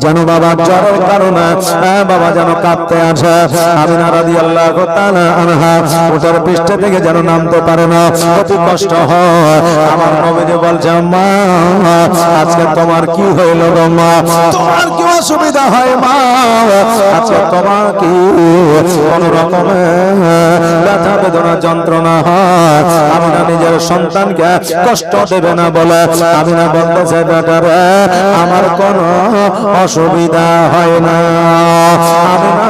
যেন বাবা জ্বরের কারণে বাবা যেন কাঁপতে আছে। আমিনা রাদিয়াল্লাহু তাআলা আনহা উটের পৃষ্ঠ থেকে যেন নামতে পারে না, অতি কষ্ট হয়। আমার নবীজি বলছে, মা আজকে তোমার কি হইল গো মা, তোমার কি অসুবিধা হয় মা, আজকে তোমার কি কোন রকমের ব্যথা বেদনা যন্ত্রণা হয়? আমিনা নিজের সন্তানকে কষ্ট দেবে না বলে আমিনা বলতেছে, বেটারে আমার কোনো অসুবিধা হয় না। আমিনা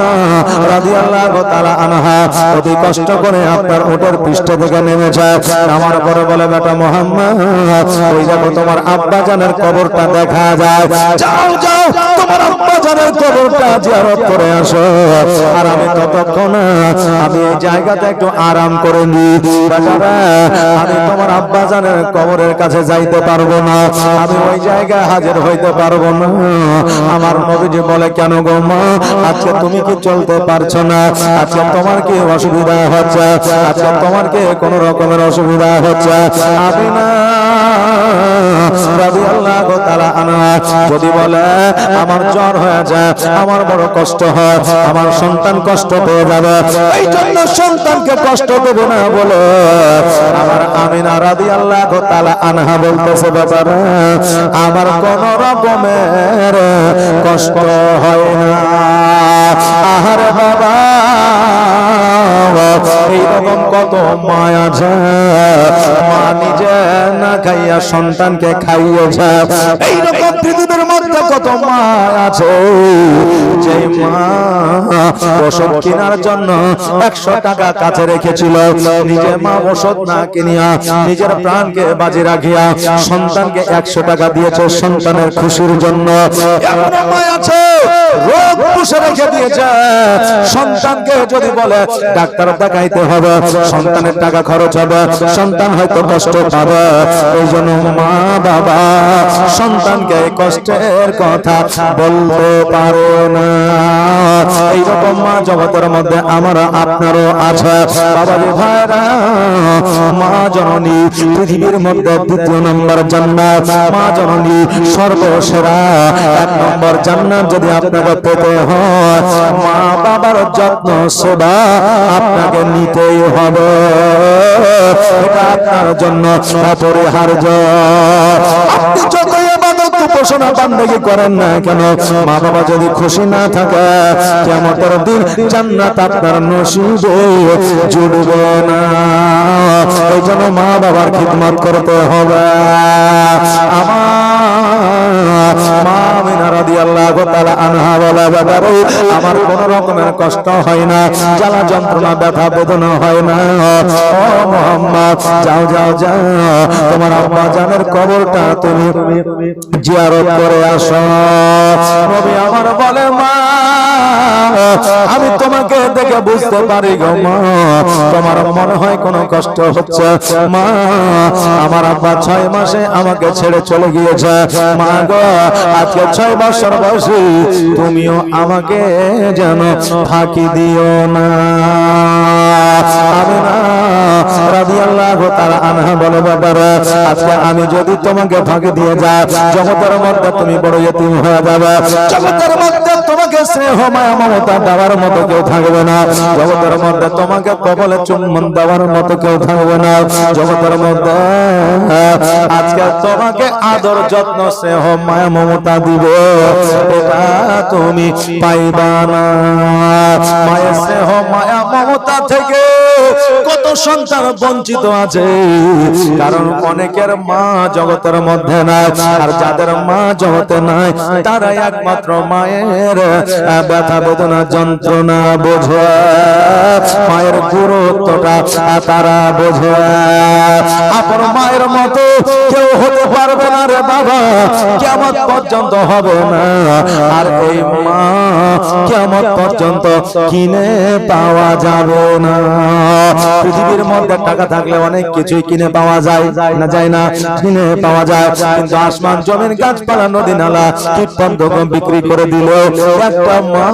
রাদিয়াল্লাহু তাআলা আনহা অতি কষ্ট করে আপনার উটের পৃষ্ঠ থেকে নেমেছে। আমার পরে বলে, বেটা মুহাম্মদ, ওই দেখো তোমার আব্বা জানের কবরটা দেখা যায়, যাও যাও তোমার আব্বা জানের কবরটা জিয়ারত করে আসো। আর আমি ততক্ষণ আমি এই জায়গাতে একটু আরাম করে নিই। বেটারা আমি তোমার আব্বা জানের কবরের কাছে যাইতে পারবো না, আমি ওই জায়গায় হাজির হইতে পারবো না। আমার নবীজি বলে, কেন গো মা, আজকে তুমি কি চলতে পারছো না? আজকে তোমার কি অসুবিধা হচ্ছে? আজকে তোমার কি কোন রকমের অসুবিধা হচ্ছে? আমিনা রাদিয়াল্লাহু তাআলা আনহা যদি বলে আমার জ্বর হয়ে যায়, আমার বড় কষ্ট হয়, আমার সন্তান কষ্ট পেয়ে যাবে, এই জন্য সন্তানকে কষ্ট দেব না বলে আমার আমিনা রাদিয়াল্লাহু তাআলা আনহা বলতেছে, বাবারা আমার কোন রকমের কষ্ট হয় না। আহারে বাবা, এইরকম কত মায়া আছে, মা নিজে না খাইয়া সন্তানকে খাইয়েছে। এইরকম পৃথিবীর মধ্যে কত মা আছে যে মা ওষুধ কেনার জন্য 100 টাকা কাছে রেখেছিল, নিজে মা ওষুধ না কিনিয়া নিজের প্রাণকে বাজি রাখিয়া সন্তানকে 100 টাকা দিয়েছে সন্তানের খুশির জন্য। এমন মা আছে রোগ পুষে রেখে দিয়েছে, সন্তানকে যদি বলে ডাক্তার দেখাইতে হবে, সন্তানের টাকা খরচ হবে, সন্তান হয়তো কষ্ট পাবে, এই জন্য মা বাবা সন্তানকে কষ্টের কথা বলতে পারে না। এইরকম মা জগতের মধ্যে আমার আপনারও আছে। বাবাজি ভাইরা, মা জননী পৃথিবীর মধ্যে 2 নম্বর জান্নাত, মা জননী সর্বসেরা 1 নম্বর জান্নাত যদি আপনাকে পেতে হয়, মা বাবার যত্ন সেবা আপনাকে নিতেই হবে, এটা আপনার জন্য অপরিহার্য। আপনি যতই ইবাদত উপাসনা বান্দেগি করেন না কেন, মা বাবা যদি খুশি না থাকে, কিয়ামতের দিন জান্নাত আপনার নসিবে জুড়বে না। এই জন্য মা বাবার খিদমত করতে হবে। আমার মা আমিনা রাদিয়াল্লাহু তাআলা আনহা বলে, বাবারে আমার কোন রকমের কষ্ট হয় না, জ্বালা যন্ত্রণা ব্যথা বেদনা হয় না। ও মুহাম্মদ, যাও যাও যাও তোমার আব্বা জানের কবরটা তুমি জিয়ারত করে আসো। নবী আমার বলে, মা আমি তোমাকে দেখে বুঝতে পারি গো মা, তোমার মনে হয় কোনো কষ্ট হচ্ছে। মা আমার আব্বা 6 মাসে আমাকে ছেড়ে চলে গিয়েছে, মা গো আজকে 6 বছর বয়সী, তুমিও আমাকে যেন ফাঁকি দিও না। আমিনা রাদিয়াল্লাহু তাআলা আনহা বলে, বাবারা আজকে আমি যদি তোমাকে ফাঁকি দিয়ে যাই, জগতের মধ্যে তুমি বড় ইতিম হয়ে যাবে, জগতের মধ্যে তোমাকে স্নেহ মায়া মমতা দেওয়ার মতো কেউ থাকবে না, জগতের মধ্যে তোমাকে কবলে চুম্বন দেওয়ার মতো কেউ থাকবে না, জগতের মধ্যে আজকে তোমাকে আদর যত্ন স্নেহ মায়া মমতা দিব, এটা তুমি পাইবা না। মায়ের স্নেহ মায়া মমতা থেকে কত সন্তান বঞ্চিত আছে, কারণ অনেকের মা জগতের মধ্যে নাই, আর যাদের মা জগতে নাই তারা একমাত্র মায়ের ব্যথা বেদনা যন্ত্রণা বোঝে, মায়ের গুরুত্বটা তারা বোঝে। আপন মায়ের মতো কেউ হতে পারবে না রে বাবা, কিয়ামত পর্যন্ত হবে না। আর এই মা কিয়ামত পর্যন্ত কিনে পাওয়া যাবে না। পৃথিবীর মধ্যে টাকা থাকলে অনেক কিছুই কিনে পাওয়া যায় না, যায় না, কিনে পাওয়া যায়, কিন্তু আসমান জমিন গাছপালা নদী নালা কীটপতঙ্গ বিক্রি করে দিলেও একটা মা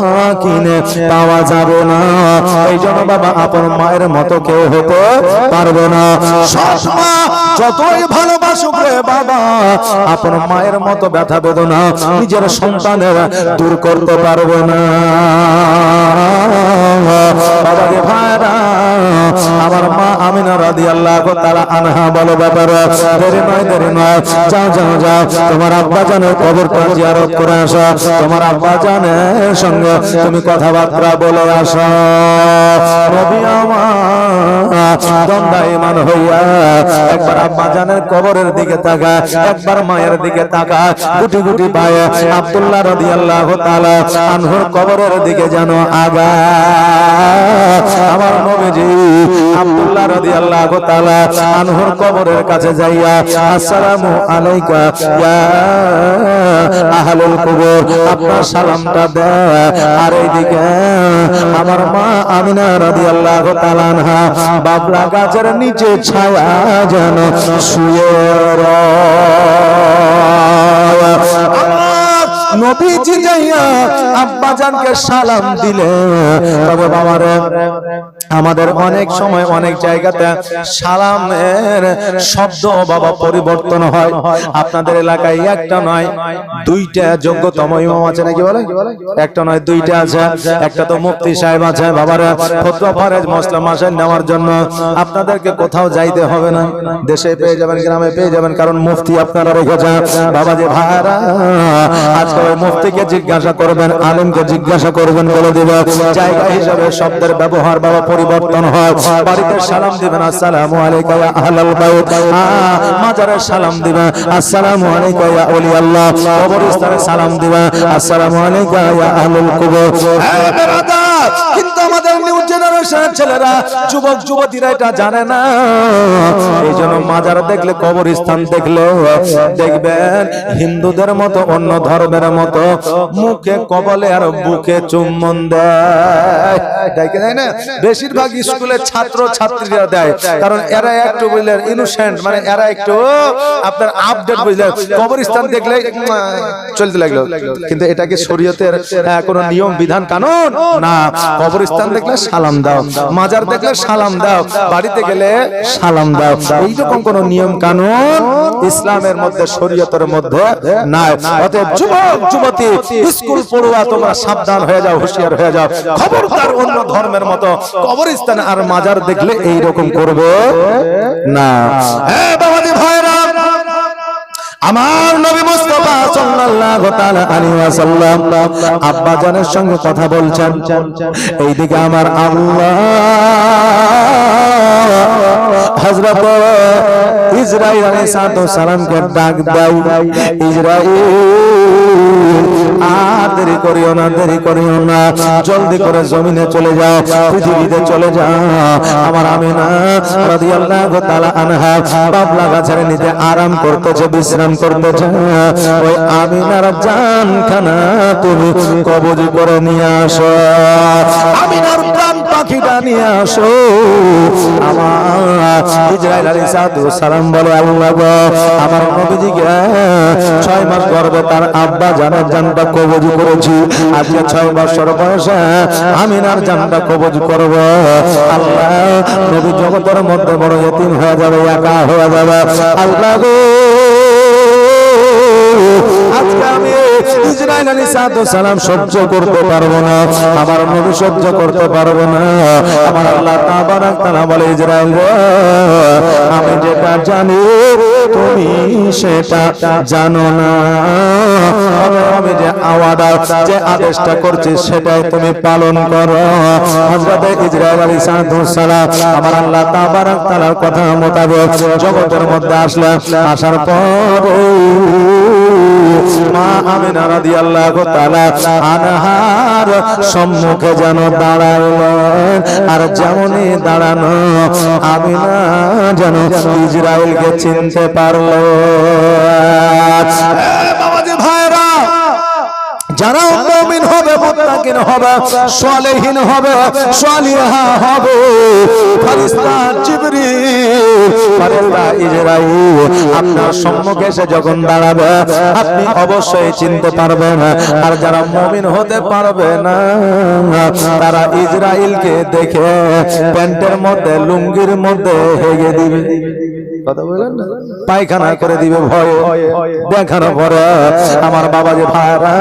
কিনে পাওয়া যাবে না। এই জন্য বাবা আপন মায়ের মতো কেউ হতে পারবে না। সব মা যতই ভালোবাসে ভাসুক রে বাবা, আপন মায়ের মতো ব্যথা বেদনা নিজের সন্তানের দূর করতে পারবে না। বাবাকে ভাইরা, আমার মা আমিনা রাদিয়াল্লাহু তাআলা আনহা বলো ব্যাপারে দেরি নয়, যাও যাও যাও, তোমার আব্বা জানের কবরটা জিয়ারত করে আসো, তোমার আব্বা জানের সঙ্গে তুমি কথাবার্তা বলে আসো। নবী আমার দণ্ডায়মান হইয়া একবার আব্বা জানের কবরের দিকে তাকায়, একবার মায়ের দিকে তাকায়, গুটি গুটি পায়ে আব্দুল্লাহ রাদিয়াল্লাহু তাআলা আনহুর কবরের দিকে যেন আগায়। আমার নবীজি আব্দুল্লাহ রাদিয়াল্লাহু তাআলা আনহুর কবরের কাছে যাইয়া আসসালামু আলাইকা ইয়া আহলুল কবর, আপনার সালামটা দেয়। আর এইদিকে আমার মা আমিনা রাদিয়াল্লাহু তাআলা আনহা বাবলা গাছের নিচে ছায়া যেন শুয়ে নবীজি যাইয়া আব্বা জানকে সালাম দিলে। তবে বাবারে, আমাদের অনেক সময় অনেক জায়গাতে সালামের শব্দ বাবা পরিবর্তন হয়। আপনাদের এলাকায় একটা নয় দুইটা যোগ্যতম ইমাম আছে নাকি বলে? একটা নয় দুইটা আছে। একটা তো মুফতি সাহেব আছে বাবারে, ফতোয়া ফরজ মসলা মাসাইল নেওয়ার জন্য আপনাদেরকে কোথাও যাইতে হবে না, দেশে পেয়ে যাবেন, গ্রামে পেয়ে যাবেন, কারণ মুফতি আপনারা রেখেছেন। বাবাজি ভাইরা, আজকে ওই মুফতিকে জিজ্ঞাসা করবেন, আলেমকে জিজ্ঞাসা করবেন, বলে দেবে জায়গা হিসাবে শব্দের ব্যবহার বাবা পরিবর্তন হয়। বাড়িতে সালাম দিবেন আসসালামু আলাইকা ইয়া আহলাল বাইত, মাজারে সালাম দিবেন আসসালামু আলাইকা ইয়া ওলি আল্লাহ, কবরস্থানে সালাম দিবেন আসসালামু আলাইকা ইয়া আহলুল কুবুর। কিন্তু আমাদের নিউ জেনারেশনের ছেলেরা, যুবক যুবতীরা এটা জানে না। এই জন্য মাজার দেখলে, কবরস্থান দেখলে দেখবেন হিন্দুদের মতো, অন্য ধর্মের মতো মুখে কবলে আর বুকে চুম্বন দেয়। না, বেশিরভাগ স্কুলের ছাত্র ছাত্রীরা দেয়, কারণ এরা একটু বুঝলেন ইনোসেন্ট, মানে এরা একটু আপনার আপডেট বুঝলেন। কবরস্থান দেখলে চলতে লাগলো, কিন্তু এটা কি শরীয়তের কোন নিয়ম বিধান কানুন না। কবরস্থান দেখলে সালাম দাও, মাজার দেখলে সালাম দাও, বাড়িতে গেলে সালাম দাও, এইরকম কোন নিয়ম কানুন ইসলামের মধ্যে, শরীয়তের মধ্যে নাই। অতএব যুবক যুবতী, স্কুল পড়ুয়া, তোমরা সাবধান হয়ে যাও, হুঁশিয়ার হয়ে যাও। খবরদার অন্য ধর্মের মতো কবরস্থান আর মাজার দেখলে এইরকম করবে না। হ্যাঁ বাবাজি ভাইরা, আমার নবী মুস্তাফা সাল্লাল্লাহু তাআলা আলাইহি ওয়াসাল্লাম আব্বা জানের সঙ্গে কথা বলছেন। এইদিকে আমার আল্লাহ হযরত ইসরাঈল আলাইহিস সালামকে ডাক দাও, ইসরাঈল আর দেরি করিও না, দেরি করিও না, জলদি করে জমিনে চলে যাও, পৃথিবীতে চলে যাও। আমার আমিনা রাদিয়াল্লাহু তাআলা আনহা বাবলা গাছের নিচে আরাম করতেছে, বিশ্রাম করতেছে। ওই আমিনার জানখানা তুমি কবজ করে নিয়ে আসো, আমিনার প্রাণ পাখিটা নিয়ে আসো। আমার ইসরাঈল আলাইহিস সালাম বলে, আল্লাহ গো, আমার নবীজিকে 6 মাস গর্ভে তার আব্বা জানের জানটা কবজ করেছি, আজকে 6 বছর বয়সে আমিনার জানটা কবজ করব। আল্লাহ, নবী জগতের মধ্যে বড় ইতিম হয়ে যাবে, একা হয়ে যাবে। আল্লাহ গো, আজকে আমি ইসরাঈল আলাইহিস সালাম সহ্য করতে পারবো না, আমার নবী সহ্য করতে পারবো না। আমার আল্লাহ তাবারাক তাআলা বলে, ইসরাঈল রে, আমি যেটা জানি তুমি সেটা জানো না। আমি যে আওয়াজ, যে আদেশটা করছি সেটাই তুমি পালন করো। হযরত ইসরাঈল আলাইহিস সালাম আমার আল্লাহ তাবারাক তাআলার কথা মোতাবেক জগতের মধ্যে আসলেন। আসার পর মা আমিনা রাদিয়াল্লাহু তাআলা আনহার সম্মুখে যেন দাঁড়ালেন। আর যেমনই দাঁড়ানো, আমিনা যেন ইসরাঈলকে চিনতে পারলো। বাবাজি ভাইরা, যারা মুমিন হবে, মুত্তাকিন হবে, সালেহীন হবে, সালিহা হবে, ফেরেশতা জিবরিল, ফেরেশতা ইসরাঈল আপনার সম্মুখে এসে যখন দাঁড়াবে, আপনি অবশ্যই চিনতে পারবেন। আর যারা মুমিন হতে পারবে না, তারা ইসরাঈলকে দেখে প্যান্টের মধ্যে, লুঙ্গির মধ্যে হেগে দিবে। কথা বলেন না, পায়খানা করে দিবে ভয়ে। দেখার পরে আমার বাবা যে ভাইরা,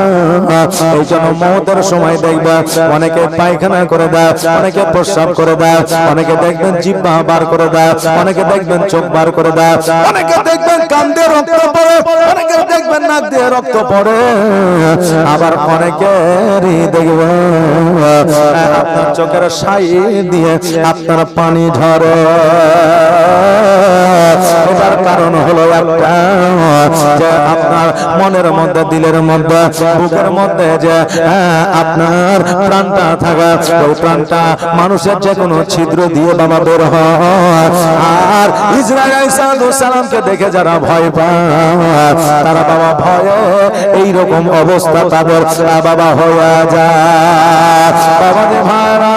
এই জন্য মওতের সময় দেখবে অনেকে পায়খানা করে দেয়, অনেকে প্রস্রাব করে দেয়, অনেকে দেখবেন জিহ্বা বার করে দেয়, অনেকে দেখবেন চোখ বার করে দেয়, অনেকে দেখবেন কান দিয়ে রক্ত পড়ে, অনেকে দেখবেন নাক দিয়ে রক্ত পড়ে, আবার অনেকেরই দেখবেন আপনার চোখের সাইড দিয়ে আপনার পানি ঝরে। এটার কারণ হলো একটা, যে আপনার মনের মধ্যে, দিলের মধ্যে, বুকের মধ্যে যে আপনার প্রাণটা থাকা, ওই প্রাণটা মানুষের যে কোনো ছিদ্র দিয়ে বাবা বের হয়। আর ইসরাঈল আলাইহিস সালামকে দেখে যারা ভয় পায়, তারা বাবা ভয়ে এইরকম অবস্থা তাদের বাবা হয়ে যায়। বাবা যে ভাইরা,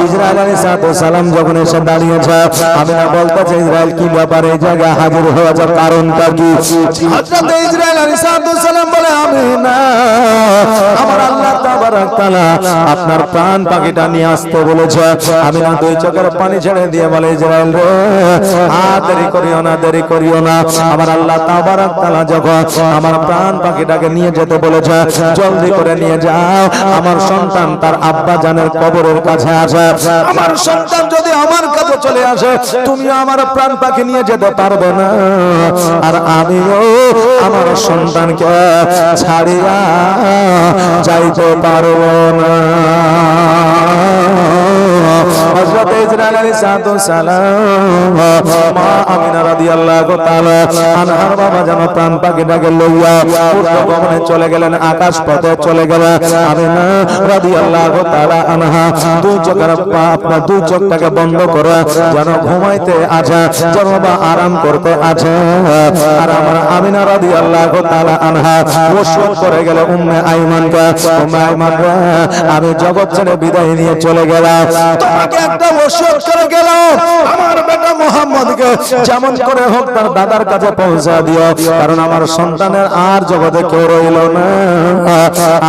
ইসরাঈল আলাইহিস সালাম যখন এসে দাঁড়িয়েছে, আমি না বলতেছে ইসরাঈল কি ব্যাপার এই জায়গায় হাজির হওয়ার কারণটা কি? হযরত ইসরাঈল আলাইহিস সালাম বলে, আমি না, আমার আল্লাহ তাবারক তাআলা আপনার প্রাণ পাখিটা নিয়ে আসতে বলেছে। আমি না দুই চোখের পানি ছেড়ে দিয়ে বলে, ইসরাঈল রে, দেরি করিও না, দেরি করিও না। আমার আল্লাহ তাবারক তাআলা যখন আমার প্রাণ পাখিটাকে নিয়ে যেতে বলেছে, জলদি করে নিয়ে যাও। আমার সন্তান তার আব্বা জানের কবরের কাছে আছে। আমার সন্তান যদি আমার কাছে চলে আসে, তুমিও আমার প্রাণ পাখি নিয়ে যেতে পারবে না, আর আমিও আমার সন্তানকে ছাড়িয়া যাইতে পারবো না। হযরত ইসরাঈল আলাইহিস সালাম মা আমিনা রাদিয়াল্লাহু তাআলা আনহার বাবা যেন প্রাণ পাখিটাকে লইয়া ঊর্ধ্বগমনে চলে গেলেন, আকাশ পথে চলে গেলেন। আমিনা রাদিয়াল্লাহু তাআলা আনহা দুই চোখের আপনার দুই চোখটাকে বন্ধ করে যেন ঘুমাইতে আছে, যেন বা আরাম করতে আছে। আর আমার আমিনা রাদিয়াল্লাহু তাআলা আনহা ওসিয়ত করে গেল উম্মে আইমানকে, উম্মে আইমান রে, আমি জগৎ ছেড়ে বিদায় নিয়ে চলে গেলাম, তোমাকে একটা ওসিয়ত করে গেল, আমার বেটা মুহাম্মদকে যেমন করে হোক তার দাদার কাছে পৌঁছা দিও, কারণ আমার সন্তানের আর জগতে কেউ রইল না।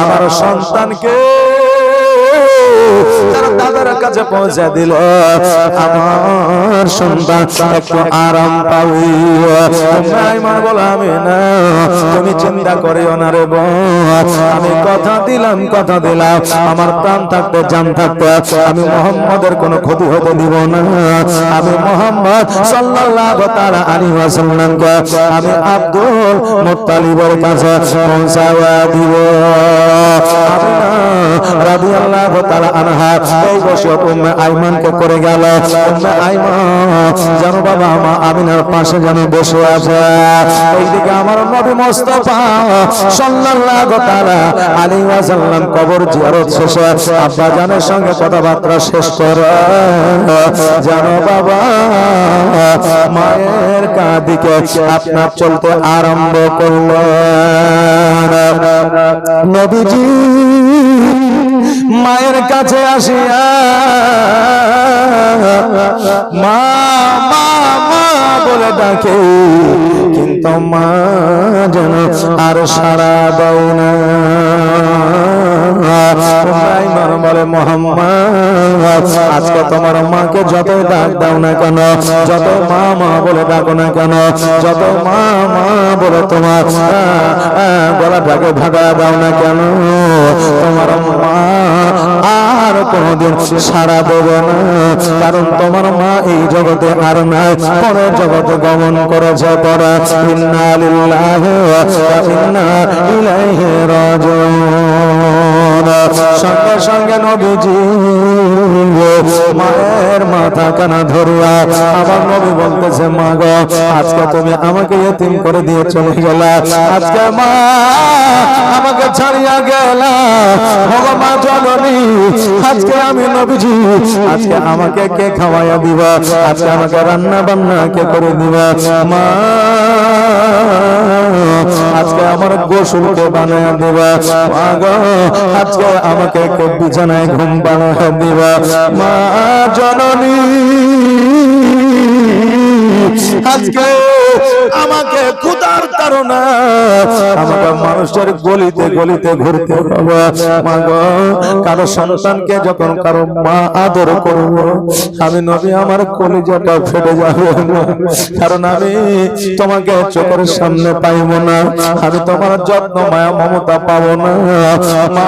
আমার সন্তানকে তারা দাদার কাছে পৌঁছে দিল, আমার সন্তান একটু আরাম পাবি। আইমান বলে, আমি না, তুমি চিন্তা করিও না রে বোন, আমি কথা দিলাম, কথা দিলাম, আমার প্রাণ থাকতে জান থাকতে আমি মুহাম্মদের কোনো ক্ষতি হতে দিব না। আমি মুহাম্মদ সাল্লাল্লাহু তাআলা আলাইহি ওয়াসাল্লামকে আমি আব্দুল মুত্তালিবের কাছে পৌঁছায়া দিব। আমিনা রাদিয়াল্লাহু তাআলা আনহা এই ওসিয়ত উম্মে আইমানকে করে গেল। উম্মে আইমান যেন বাবা মা আমিনার পাশে যেন বসে আছে। এইদিকে আমার নবী মুস্তাফা সাল্লাল্লাহু তাআলা আলাইহি ওয়াসাল্লাম কবর জিয়ারত শেষে আব্বা জানের সঙ্গে কথাবার্তা শেষ করে যেন বাবা মায়ের কাঁদিকে আপনার চলতে আরম্ভ করলেন। নবীজি মায়ের কাছে আসিয়া মা মা মা বলে ডাকে, কিন্তু মা যেন আর সাড়া দেয় না। ইব্রাহিম বলে, মুহাম্মদ, আজকে তোমার মাকে যত ডাক দাও না কেন, যত মা মা বলে ডাকো না কেন, যত মা মা বলে তোমার গলাটাকে ভাগা দাও না কেন, তোমার মা আর কোনদিন সাড়া দেবে না, কারণ তোমার মা এই জগতে আর নাই, পরের জগতে গমন করেছে। পরে ইন্না লিল্লাহি ওয়া ইন্না ইলাইহি রাজিউন। সঙ্গে সঙ্গে নবীজি মায়ের মাথা কানা ধরিয়া আমার নবী বলতেছে, মা গো, আজকে তুমি আমাকে ইতিম করে দিয়ে চলে গেলা, আজকে মা আমাকে ছাড়িয়া গেলা, ভগবান জননী, আজকে আমি নবীজি, আজকে আমাকে কে খাওয়াইয়া দিবা, আজকে আমাকে রান্না বান্না কে করে দিবা, মা আজকে আমার গোসলকে বানাইয়া দিবা, মা গো, আজকে আমাকে কে বিছানায় ঘুম বানাইয়া দিবা, মা জননী। আজকে আমাকে ক্ষুধার কারণে আমাকে মানুষের গলিতে গলিতে ঘুরতে হবে মা গো। কারো সন্তানকে যখন কারো মা আদর করব আমি নবী আমার কলিজাটা ফেটে যাবে, কারণ আমি তোমাকে চোখের সামনে পাইব না, আমি তোমার যত্ন মায়া মমতা পাবো না মা।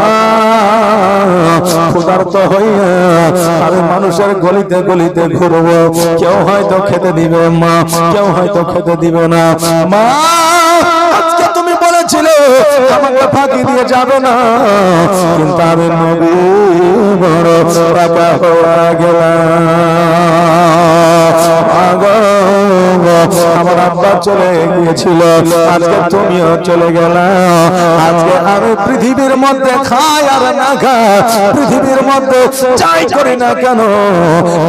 ক্ষুধার্ত হইয়া আমি মানুষের গলিতে গলিতে ঘুরবো, কেউ হয়তো খেতে দিবে মা, কেউ হয়তো খেতে দিবে না মা। আজকে তুমি বলেছিলে আমাকে ফাঁকি দিয়ে যাবে না, কিন্তু আমি নবী বড় একা হয়ে গেলাম। আমার আব্বা চলে গিয়েছিল, আজকে তুমিও চলে গেলা। আজকে আমি পৃথিবীর মধ্যে খাই আর না খাই, পৃথিবীর মধ্যে যাই করি না কেন,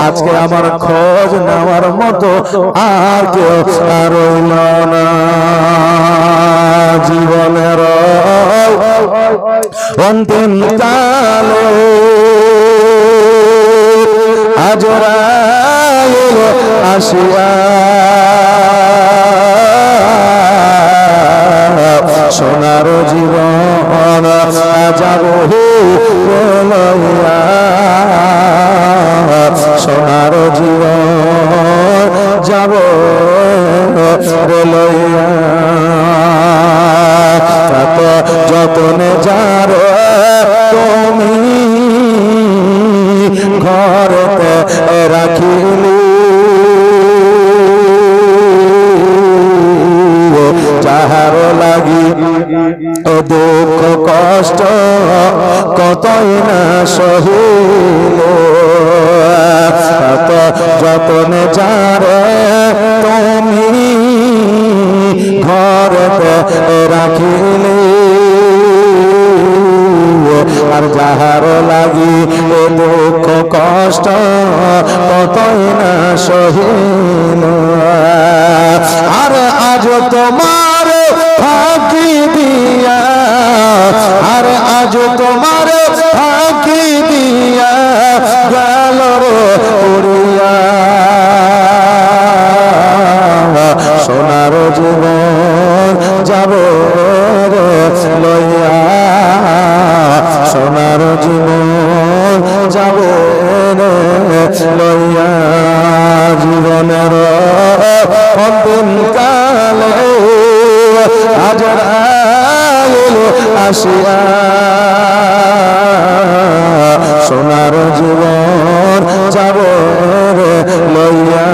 আজকে আমার খোঁজ নেওয়ার মতো আর কেউ আর রইল না। জীবনের অন্তিম কালে আজরাইল আসিয়া সোনার জীবন যাব লইয়া, সোনার জীবন যাব লইয়া। যতনে যার তুমি ঘরতে রাখিলি, যাহার লাগি দুঃখ কষ্ট কতই না সহিল, যতনে যারে তুমি ঘরতে রাখিলে, আর যাহার লাগি দুঃখ কষ্ট কতই না সহিল। আর আজ তোমার ফাঁকি দিয়া, আর আজ তোমার ফাঁকি দিয়া গেল উড়িয়া, সোনার জীবন যাব লইয়া, সোনার জীবন যাব লইয়া। জীবনের অন্তিম কালে আজরাইল আসিয়া সোনার জীবন যাব লইয়া।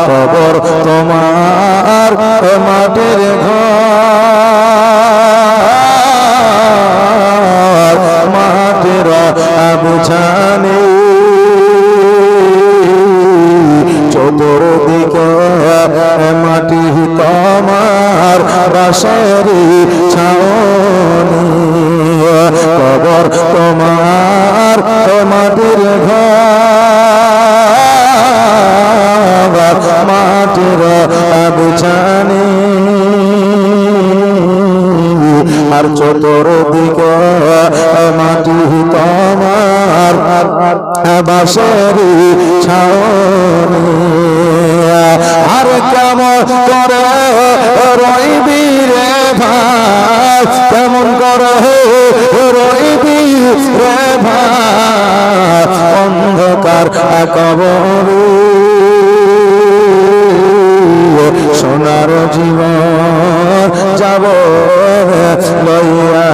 কবর তোমার মাটির ঘর, মাটির বুঝানি চতুর্দিকে মাটি তোমার বাঁশেরি ছাউনি। কবর তোমার মাটির ঘর, মাটির বিছানি, আর চতুর্দিকে মাটি তোমার বাঁশেরি ছাউনি। আর কেমন করে রইবি রে ভাই, কেমন করে রইবি রে ভাই অন্ধকার কবর, সোনার জীবন যাব লইয়া,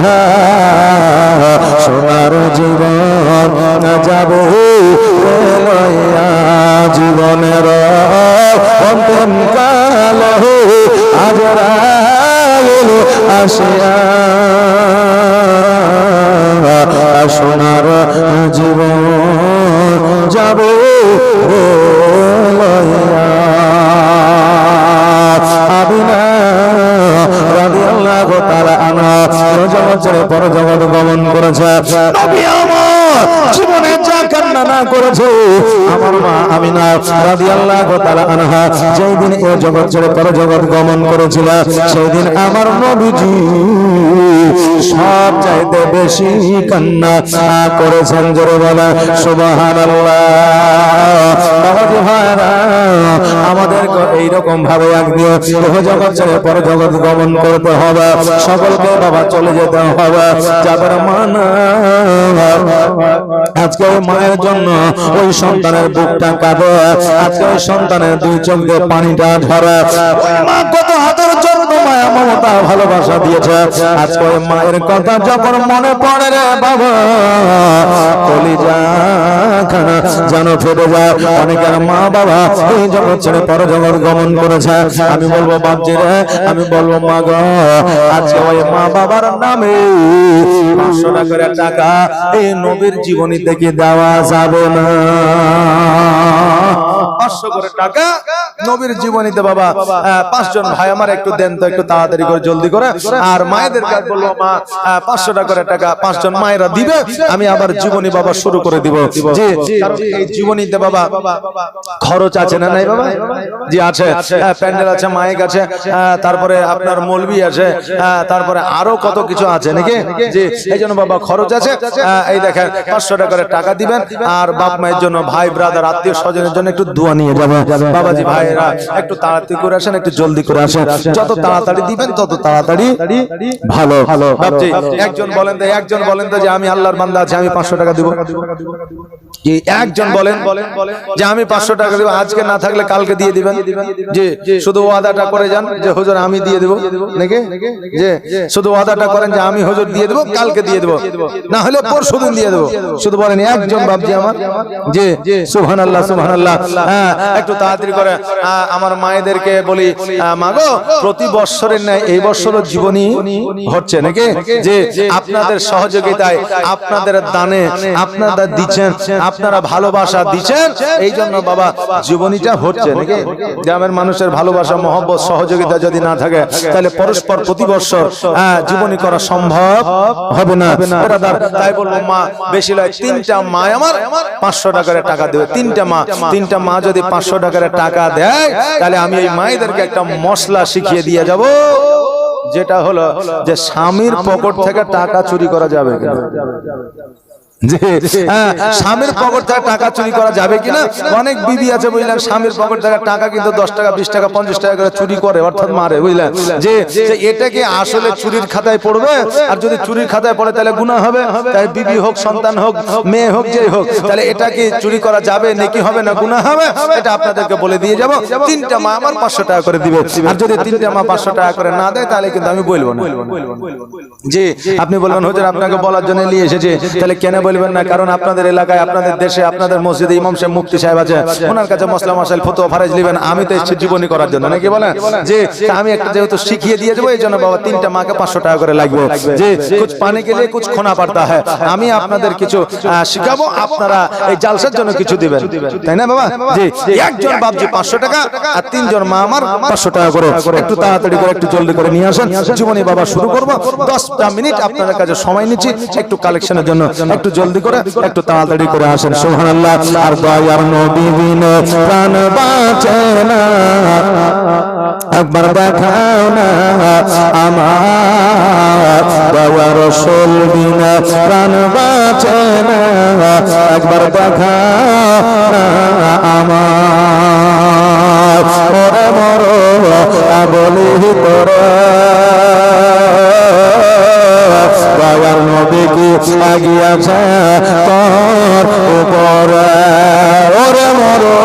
সোনার জীবন যাব লইয়া। জীবনের অন্তিম কাল আজরাইল আসিয়া সোনার জীবন যাব লইয়া। আমিনা রাদিয়াল্লাহু তাআলা আনহা জগৎ ছেড়ে পরজগৎ গমন করেছে। নবী আমার জীবনে যা কান্না বর্ণনা করেছে আমার মা আমিনা রাদিয়াল্লাহু তাআলা আনহা যেই দিন এই জগৎ ছেড়ে পরজগৎ গমন করেছিল সেই দিন আমার নবীজি সব চাইতে বেশি কান্না করেছেন। জোরে বলা সুবহানাল্লাহ। বাবাজি ভাইরা আমাদেরকে এইরকম ভাবে একদিন জগৎ ছেড়ে পরজগৎ গমন করতে হবে, সকলকে বাবা চলে যেতে হবে। যাদের মা না আজকে ওই মায়ের জন্য ওই সন্তানের বুকটা কাঁদে, আজকে ওই সন্তানের দুই চোখ দিয়ে পানিটা ঝরে। ওই মা কত হাতের জন্য মায়া মমতা ভালোবাসা দিয়েছে, আজকে ওই মায়ের কথা যখন মনে পড়ে রে বাবা কলিজা খানা যেন ফেটে যায়। অনেকের মা বাবা এই জগৎ ছেড়ে পরজগৎ গমন করেছে। আমি বলবো বাপজি রে, আমি বলবো মা গো, আজকে ওই মা বাবার নামে 500 টাকা এই নবীর জীবনী থেকে দেওয়া যাবে না। 500 করে টাকা নবীর জীবনীতে বাবা 5 জন ভাই আমার একটু দেন তো, একটু তাড়াতাড়ি করে জলদি করে। আর মায়েদের কাছে বলবো মা 500 করে টাকা 5 জন মায়েরা দিবে, আমি আবার জীবনী বাবা শুরু করে দিব। জি, কারণ এই জীবনীতে বাবা খরচ আছে না নাই বাবা? জি আছে, প্যান্ডেল আছে, মাইক আছে, তারপরে আপনার মৌলবি আছে, তারপরে আরো কত কিছু আছে নাকি? জি, এই জন্য বাবা খরচ আছে। এই দেখেন 500 করে টাকা দিবেন, আর বাপ মায়ের জন্য, ভাই ব্রাদার আত্মীয় স্বজনের জন্য একটু দোয়া নিয়ে যাবে। বাবাজি ভাইরা একটু তাড়াতাড়ি করে আসেন, একটু জলদি করে আসেন। যত তাড়াতাড়ি দিবেন তত তাড়াতাড়ি ভালো। বাপজি একজন বলেন তো যে আমি আল্লাহর বান্দা আছি, আমি 500 টাকা দিব। কি একজন বলেন যে আমি 500 টাকা দিব, আজকে না থাকলে কালকে দিয়ে দিবেন। জি, শুধু ওয়াদাটা করে যান যে হুজুর আমি দিয়ে দেব নাকি? যে শুধু ওয়াদাটা করেন যে আমি হুজুর দিয়ে দেব, কালকে দিয়ে দেব, না হলে পরশুদিন দিয়ে দেব। শুধু বলেন একজন বাপজি আমার। জি সুবহানাল্লাহ সুবহানাল্লাহ। একটু তাড়াতাড়ি করে আমার মায়েদেরকে বলি, মাগো প্রতি বছরের ন্যায় এই বছরও জীবনী হচ্ছে নাকি? যে আপনাদের সহযোগিতায়, আপনাদের দানে, আপনারা দিচ্ছেন, আপনারা ভালোবাসা দিচ্ছেন, এই জন্য বাবা জীবনীটা হচ্ছে নাকি? গ্রামের মানুষের ভালোবাসা, মহব্বত, সহযোগিতা যদি না থাকে তাহলে পরস্পর প্রতি বছর জীবনী করা সম্ভব হবে না। তাই বলবো মা বেশি নয় 3টা মা আমার 500 করে টাকা দেবে। 3টা মা যদি 500 করে টাকা দেয় তাহলে আমি এই মায়েদেরকে একটা মশলা শিখিয়ে দিয়ে যাব, যেটা হলো যে স্বামীর পকেট থেকে টাকা চুরি করা যাবে কিনা। স্বামীর পকেট থেকে টাকা চুরি করা যাবে কিনা? অনেক বিবি আছে বুঝলেন, স্বামীর পকেট থেকে টাকা কিন্তু 10 টাকা 20 টাকা 50 টাকা করে চুরি করে, অর্থাৎ মারে, বুঝলেন? যে এটাকে আসলে চুরির খাতায় পড়বে, আর যদি চুরির খাতায় পড়ে তাহলে গুনাহ হবে। তাই বিবি হোক, সন্তান হোক, মেয়ে হোক, যেই হোক, তাহলে এটাকে চুরি করা যাবে নাকি হবে না, গুনাহ হবে, এটা আপনাদেরকে বলে দিয়ে যাব। 3টা মা আমার 500 টাকা করে দিবে, আর যদি 3টা মা 500 টাকা করে না দেয় তাহলে কিন্তু আমি বলবো না। জি, আপনি বলবেন হুজুর আপনাকে বলার জন্য নিয়ে এসেছে, তাহলে কেন বলবেন না? কারণ আপনাদের এলাকায়, আপনাদের দেশে, আপনাদের মসজিদে ইমাম সাহেব, মুফতি সাহেব আছে, ওনার কাছে মসলা মাসাইল ফতোয়া ফারাইজ নেবেন। আমি তো এসেছি জীবনী করার জন্য নাকি বলেন? যে আমি একটা যেহেতু শিখিয়ে দিয়ে যাবো, এই জন্য বাবা 3টা মাকে 500 টাকা করে লাগবে। যে কুছ পানে কে লিয়ে কুছ খোনা পড়তা হ্যায়, আমি আপনাদের কিছু শিখাবো, আপনারা এই জালসার জন্য কিছু দিবেন, তাই না বাবা? জি, একজন বাপজি 500 টাকা, আর 3 জন মা আমার 500 টাকা করে। একটু তাড়াতাড়ি করে, একটু জলদি করে নিয়ে আসেন, জীবনী বাবা শুরু করবো। 10টা মিনিট আপনাদের কাছে সময় নিচ্ছি একটু কালেকশনের জন্য, একটু জলদি করে, একটু তাড়াতাড়ি করে আসেন। সুবহানাল্লাহ। আর দয়ার নবী বিনে প্রাণ বাঁচে না, একবার দেখাও না আমার দয়ার রাসূল বিনে প্রাণ বাঁচে না, একবার দেখাও না আমার। ওরে মরো বলি তোরে দয়ার নবী কি আগিয়াছে তোর উপরে, ওরে মরো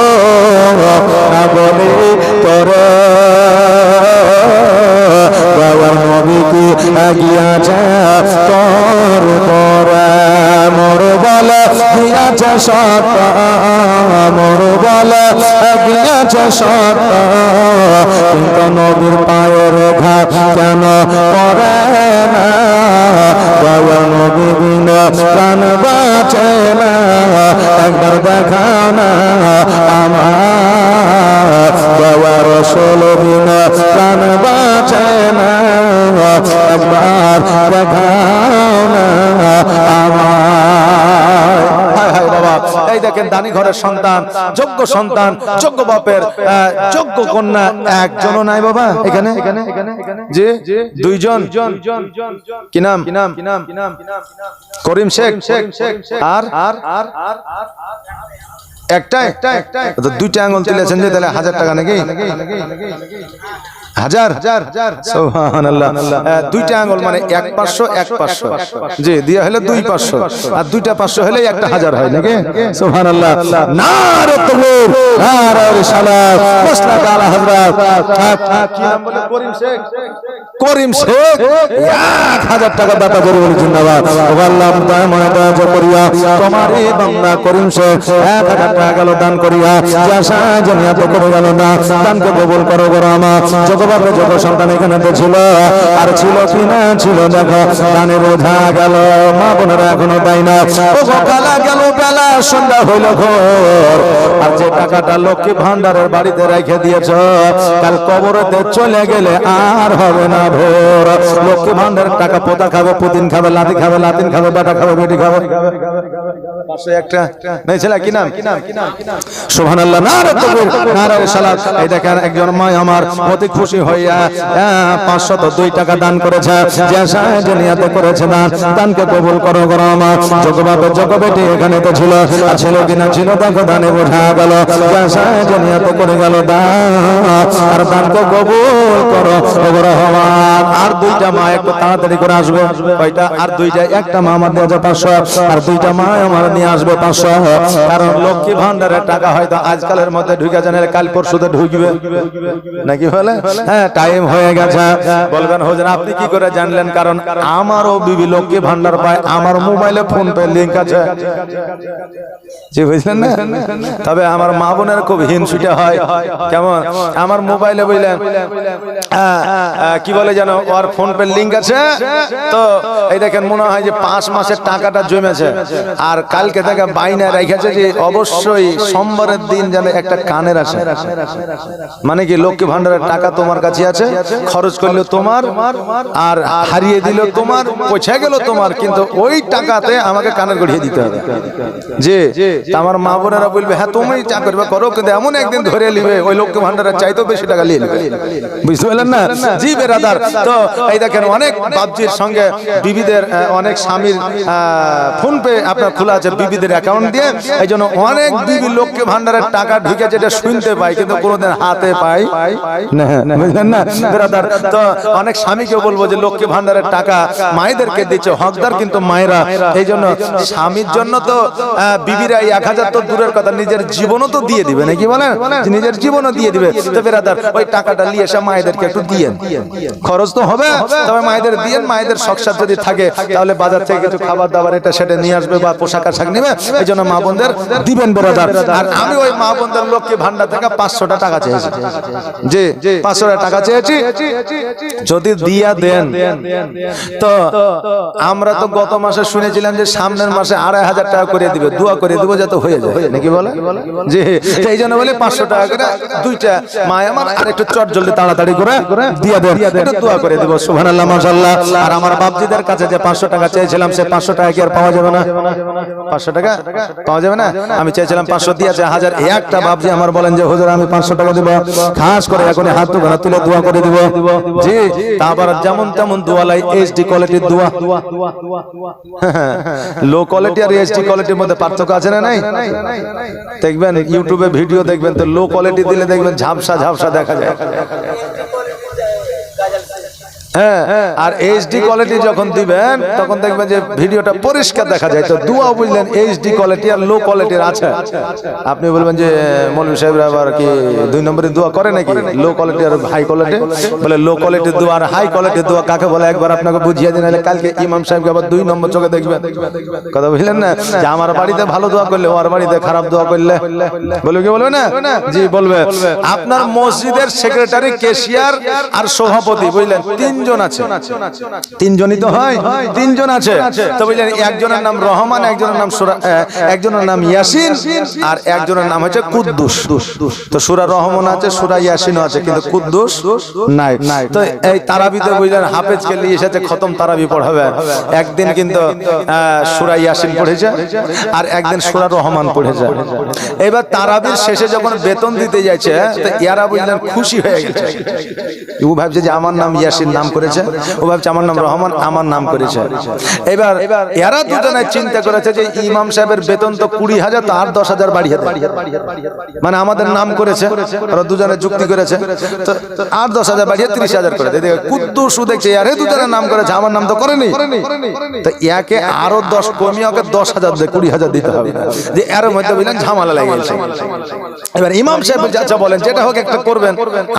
বলি তোরে দয়ার নবী কি আগিয়াছে তোর উপরে। মোর বলে গিয়াছে সত্য, মোর বলে গিয়াছে সত্য, কিন্তু নবীর পায়ের ঘাট কেন পড়ে না? দয়ার নবী বিনা প্রাণ বাঁচে না, একবার দেখাও না আমার দয়ার রাসূল বিনা প্রাণ বাঁচে না, একবার দেখাও না আমার। হায় হায় বাবা, এই দানি ঘরের সন্তান, যোগ্য সন্তান, যোগ্য বাপের যোগ্য কন্যা একজনও নাই বাবা এখানে? যে দুইজন। কি নাম? করিম শেখ। আর একটাই তো দুইটা আঙুল তুলেছেন যে তাহলে 1000 টাকা নাকি? 1000 সুবহানাল্লাহ। দুইটা আঙুল মানে 1 500 1 500 জি দিয়া হলো 2 500 আর দুইটা 500 হলে একটা 1000 হয় নাকি? সুবহানাল্লাহ। নারে তাকবীর, নারে রিসালাত, মাসলাক আলা হযরত। কি নাম বলে? করিম শেখ। করিম শেখ 1000 টাকা দাতা করে বলে জিন্দাবাদ। ও আল্লাহ দয়া মনে দয়া করিয়া তোমার এই বান্দা করিম শেখ 1000 টাকা গেল দান করিয়া আশা জানিয়া তো করে গেল না, দানকে কবুল করো গো আমার। জগবাবে জগ সন্তান এখানে তো ছিল, আর ছিল কি না ছিল দেখো, দানে বোঝা গেল। মা বোনেরা এখনো দেয় না। ও কালা গেল বেলা, সন্ধ্যা হইল ঘোর, আর যে টাকাটা লক্ষ্মী ভান্ডারের বাড়িতে রেখে দিয়েছ, কাল কবরেতে চলে গেলে আর হবে না ভোর। লক্ষ্মী ভান্ডারের টাকা পোতা খাবে, পুতিন খাবে, লাতি খাবে, লাতিন খাবে, বেটা খাবে, বেটি খাবে। পাশে একটা মেয়ে ছেলে, কি নাম? সুবহানাল্লাহ। নারে তাকবীর, নারে রিসালাত। এই দেখেন একজন মা আমার অতি খুশি হইয়া 502 টাকা দান করেছে, যে সাহায্য নিয়তে করেছে না, দানকে কবুল করো গো আমার। জগবাবে জগ বেটি এখানে তো ছিল, আর ছিল কিনা ছিল দেখো, দানে বোঝা গেল, যে সাহায্য নিয়তে করে গেল দান, আর দানকে কবুল করো গো রহমান। আর দুইটা মা একটু তাড়াতাড়ি করে আসবে। কয়টা? আর দুইটা। একটা মা আমার দিয়ে 500, আর দুইটা মা আমার নিয়ে আসবে 500। কারণ লক্ষ্মী ভান্ডারের টাকা হয়তো আজকালের মধ্যে ঢুকে জানে, কাল পরশুতে ঢুকবে নাকি বলে? হ্যাঁ, টাইম হয়ে গেছে। বলবেন হুজুর আপনি কি করে জানলেন? কারণ আমারও বিবি লক্ষ্মী ভান্ডার পায়, আমার মোবাইলে ফোন পে লিংক আছে, জি বুঝলেন না? তবে আমার মা বোনের খুব হিংসুটে হয়। কেমন? আমার মোবাইলে বুঝলেন কি বলে যেন, ওর ফোন পে লিংক আছে, তো এই দেখেন মনে হয় যে 5 মাসের টাকাটা জমেছে, আর কালকে থেকে বাইনা রেখেছে যে অবশ্যই সোমবারের দিন যেন একটা কানের আসে। মানে কি, লক্ষ্মী ভান্ডারের টাকা তোমার কাছে আছে, খরচ করলে তোমার, আর হারিয়ে দিল তোমার, পৌঁছে গেল তোমার, কিন্তু ওই টাকাতে আমাকে কানের গড়িয়ে দিতে হবে। জি, আমার মা বোনেরা বলবে হ্যাঁ তুমি চাকরি করো, কিন্তু এমন একদিন ধরে নিবে ওই লক্ষ্মী ভান্ডারের চাইতেও বেশি টাকা নিয়ে নেবে। বুঝতে পারলেন না? জি বেরাদার। তো এই দেখেন অনেক বাবজির সঙ্গে বিবিদের, অনেক স্বামীর ফোন পে আপনার খোলা আছে বিবিদের অ্যাকাউন্ট দিয়ে, এই জন্য অনেক বিবি লক্ষ্মী ভান্ডারের টাকা ঢুকে যেটা শুনতে পাই, কিন্তু কোনোদিন হাতে পাই না। বুঝলেন না বেরাদার? তো অনেক স্বামীকে বলবো যে লক্ষ্মী ভান্ডারের টাকা মায়েদেরকে দিচ্ছে, হকদার কিন্তু মায়েরা। এই জন্য স্বামীর জন্য তো বিবিরা 1000 তো দূরের কথা, নিজের জীবনও তো দিয়ে দিবে নাকি বলেন? নিজের জীবনও দিয়ে দিবে। তো বেরাদার ওই টাকাটা নিয়ে এসে মায়েদেরকে একটু দিয়েন, খরচ তো হবে, তবে মায়েদের দিয়েন। মায়েদের শখসাদ যদি থাকে তাহলে বাজার থেকে কিছু খাবার দাবার এটা সেটা নিয়ে আসবে, বা পোশাক আশাক নেবে। এই জন্য মা বোনদের দিবেন বেরাদার। আর আমি ওই মা বোনদের লক্ষ্মী ভান্ডার থেকে 500 টাকা চেয়েছি, জি 500 টাকা চেয়েছি, যদি দিয়া দেন। তো আমরা তো গত মাসে শুনেছিলাম যে সামনের মাসে 2500 টাকা করে দিবে, দোয়া করে দিব যাতে হয়ে যায় নাকি বলে? জি, এই জন্য বলে 500 টাকা করে দুইটা মা আমার আর একটু চট জলদি তাড়াতাড়ি করে দিয়ে দেন, একটু দোয়া করে দিব। সুবহানাল্লাহ, মাশাআল্লাহ। আর আমার বাপজিদের কাছে যে 500 টাকা চেয়েছিলাম, সে 500 টাকা কি আর পাওয়া যাবে না? 500 টাকা পাওয়া যাবে না? আমি চেয়েছিলাম 500, দিয়েছে 1000। একটা বাপজি আমার বলেন যে হুজুর আমি 500 টাকা দিব, খাস করে এখন হাত দুখানা তুলে দোয়া করে দিব। জি, তারপর যেমন তেমন দোয়া লাই, এইচডি কোয়ালিটির দোয়া। লো কোয়ালিটি আর এইচডি কোয়ালিটির মধ্যে পার্থক্য আছে না নাই? দেখবেন ইউটিউবে ভিডিও দেখবেন, তো লো কোয়ালিটি দিলে দেখবেন ঝাপসা ঝাপসা দেখা যায়। হ্যাঁ, আর এইচডি কোয়ালিটি যখন দিবেন তখন দেখবেন যে ভিডিওটা পরিষ্কার দেখা যায়। তো দোয়া বুঝলেন এইচডি কোয়ালিটি আর লো কোয়ালিটির আছে। আপনি বলবেন যে মৌলভী সাহেব আবার কি 2 নম্বরের দোয়া করে নাকি? লো কোয়ালিটি আর হাই কোয়ালিটি, বলে লো কোয়ালিটির দোয়া আর হাই কোয়ালিটির দোয়া কাকে বলে একবার আপনাকে বুঝিয়ে দিন, নাহলে কালকে ইমাম সাহেবকে আবার 2 নম্বর চোখে দেখবেন। কথা বুঝলেন না? যে আমার বাড়িতে ভালো দোয়া করলে, ওর বাড়িতে খারাপ দোয়া করলে বলবে কি বলবে না? জি বলবে। আপনার মসজিদের সেক্রেটারি, ক্যাশিয়ার আর সভাপতি বুঝলেন, 3 তিনজন আছে, তিনজনই তো হয়, তিনজন আছে। তো বুঝলেন একজনের নাম রহমান, একজনের নাম সূরা, একজনের নাম ইয়াসিন, আর একজনের নাম হচ্ছে কুদ্দুস। তো সূরা রহমান আছে, সূরা ইয়াসিন আছে, কিন্তু কুদ্দুস নাই। তো এই তারাবিতে বুঝলেন হাফেজকে নিয়ে এসেছে খতম তারাবি পড়াবে। একদিন কিন্তু সূরা ইয়াসিন পড়েছে আর একদিন সূরা রহমান পড়েছে। এবার তারাবির শেষে যখন বেতন দিতে যাচ্ছে তো এরা বুঝলেন খুশি হয়ে গেছে। ও ভাবছে যে আমার নাম ইয়াসিন নাম করেছে, ও ভাবছে আমার নাম রহমান আমার নাম করেছে। এবার এরা দুজনে চিন্তা করেছে যে ইমাম সাহেবের বেতন তো 20,000, তো আর 10,000 বাড়িয়ে দেয়, মানে আমাদের নাম করেছে, ওরা দুজনে যুক্তি করেছে, তো আর 10,000 বাড়িয়ে 30,000 করে দেয়। কুদ্দুস দেখছে আরে দুজনে নাম করেছে, আমার নাম তো করেনি, তো একে আরো 10 কমিয়ে ওকে 10,000 দিয়ে 20,000 দিতে হবে। যে এর মধ্যে বুঝলেন ঝামেলা লেগে গেছে। এবার ইমাম সাহেব আচ্ছা বলেন যেটা হোক একটা করবেন,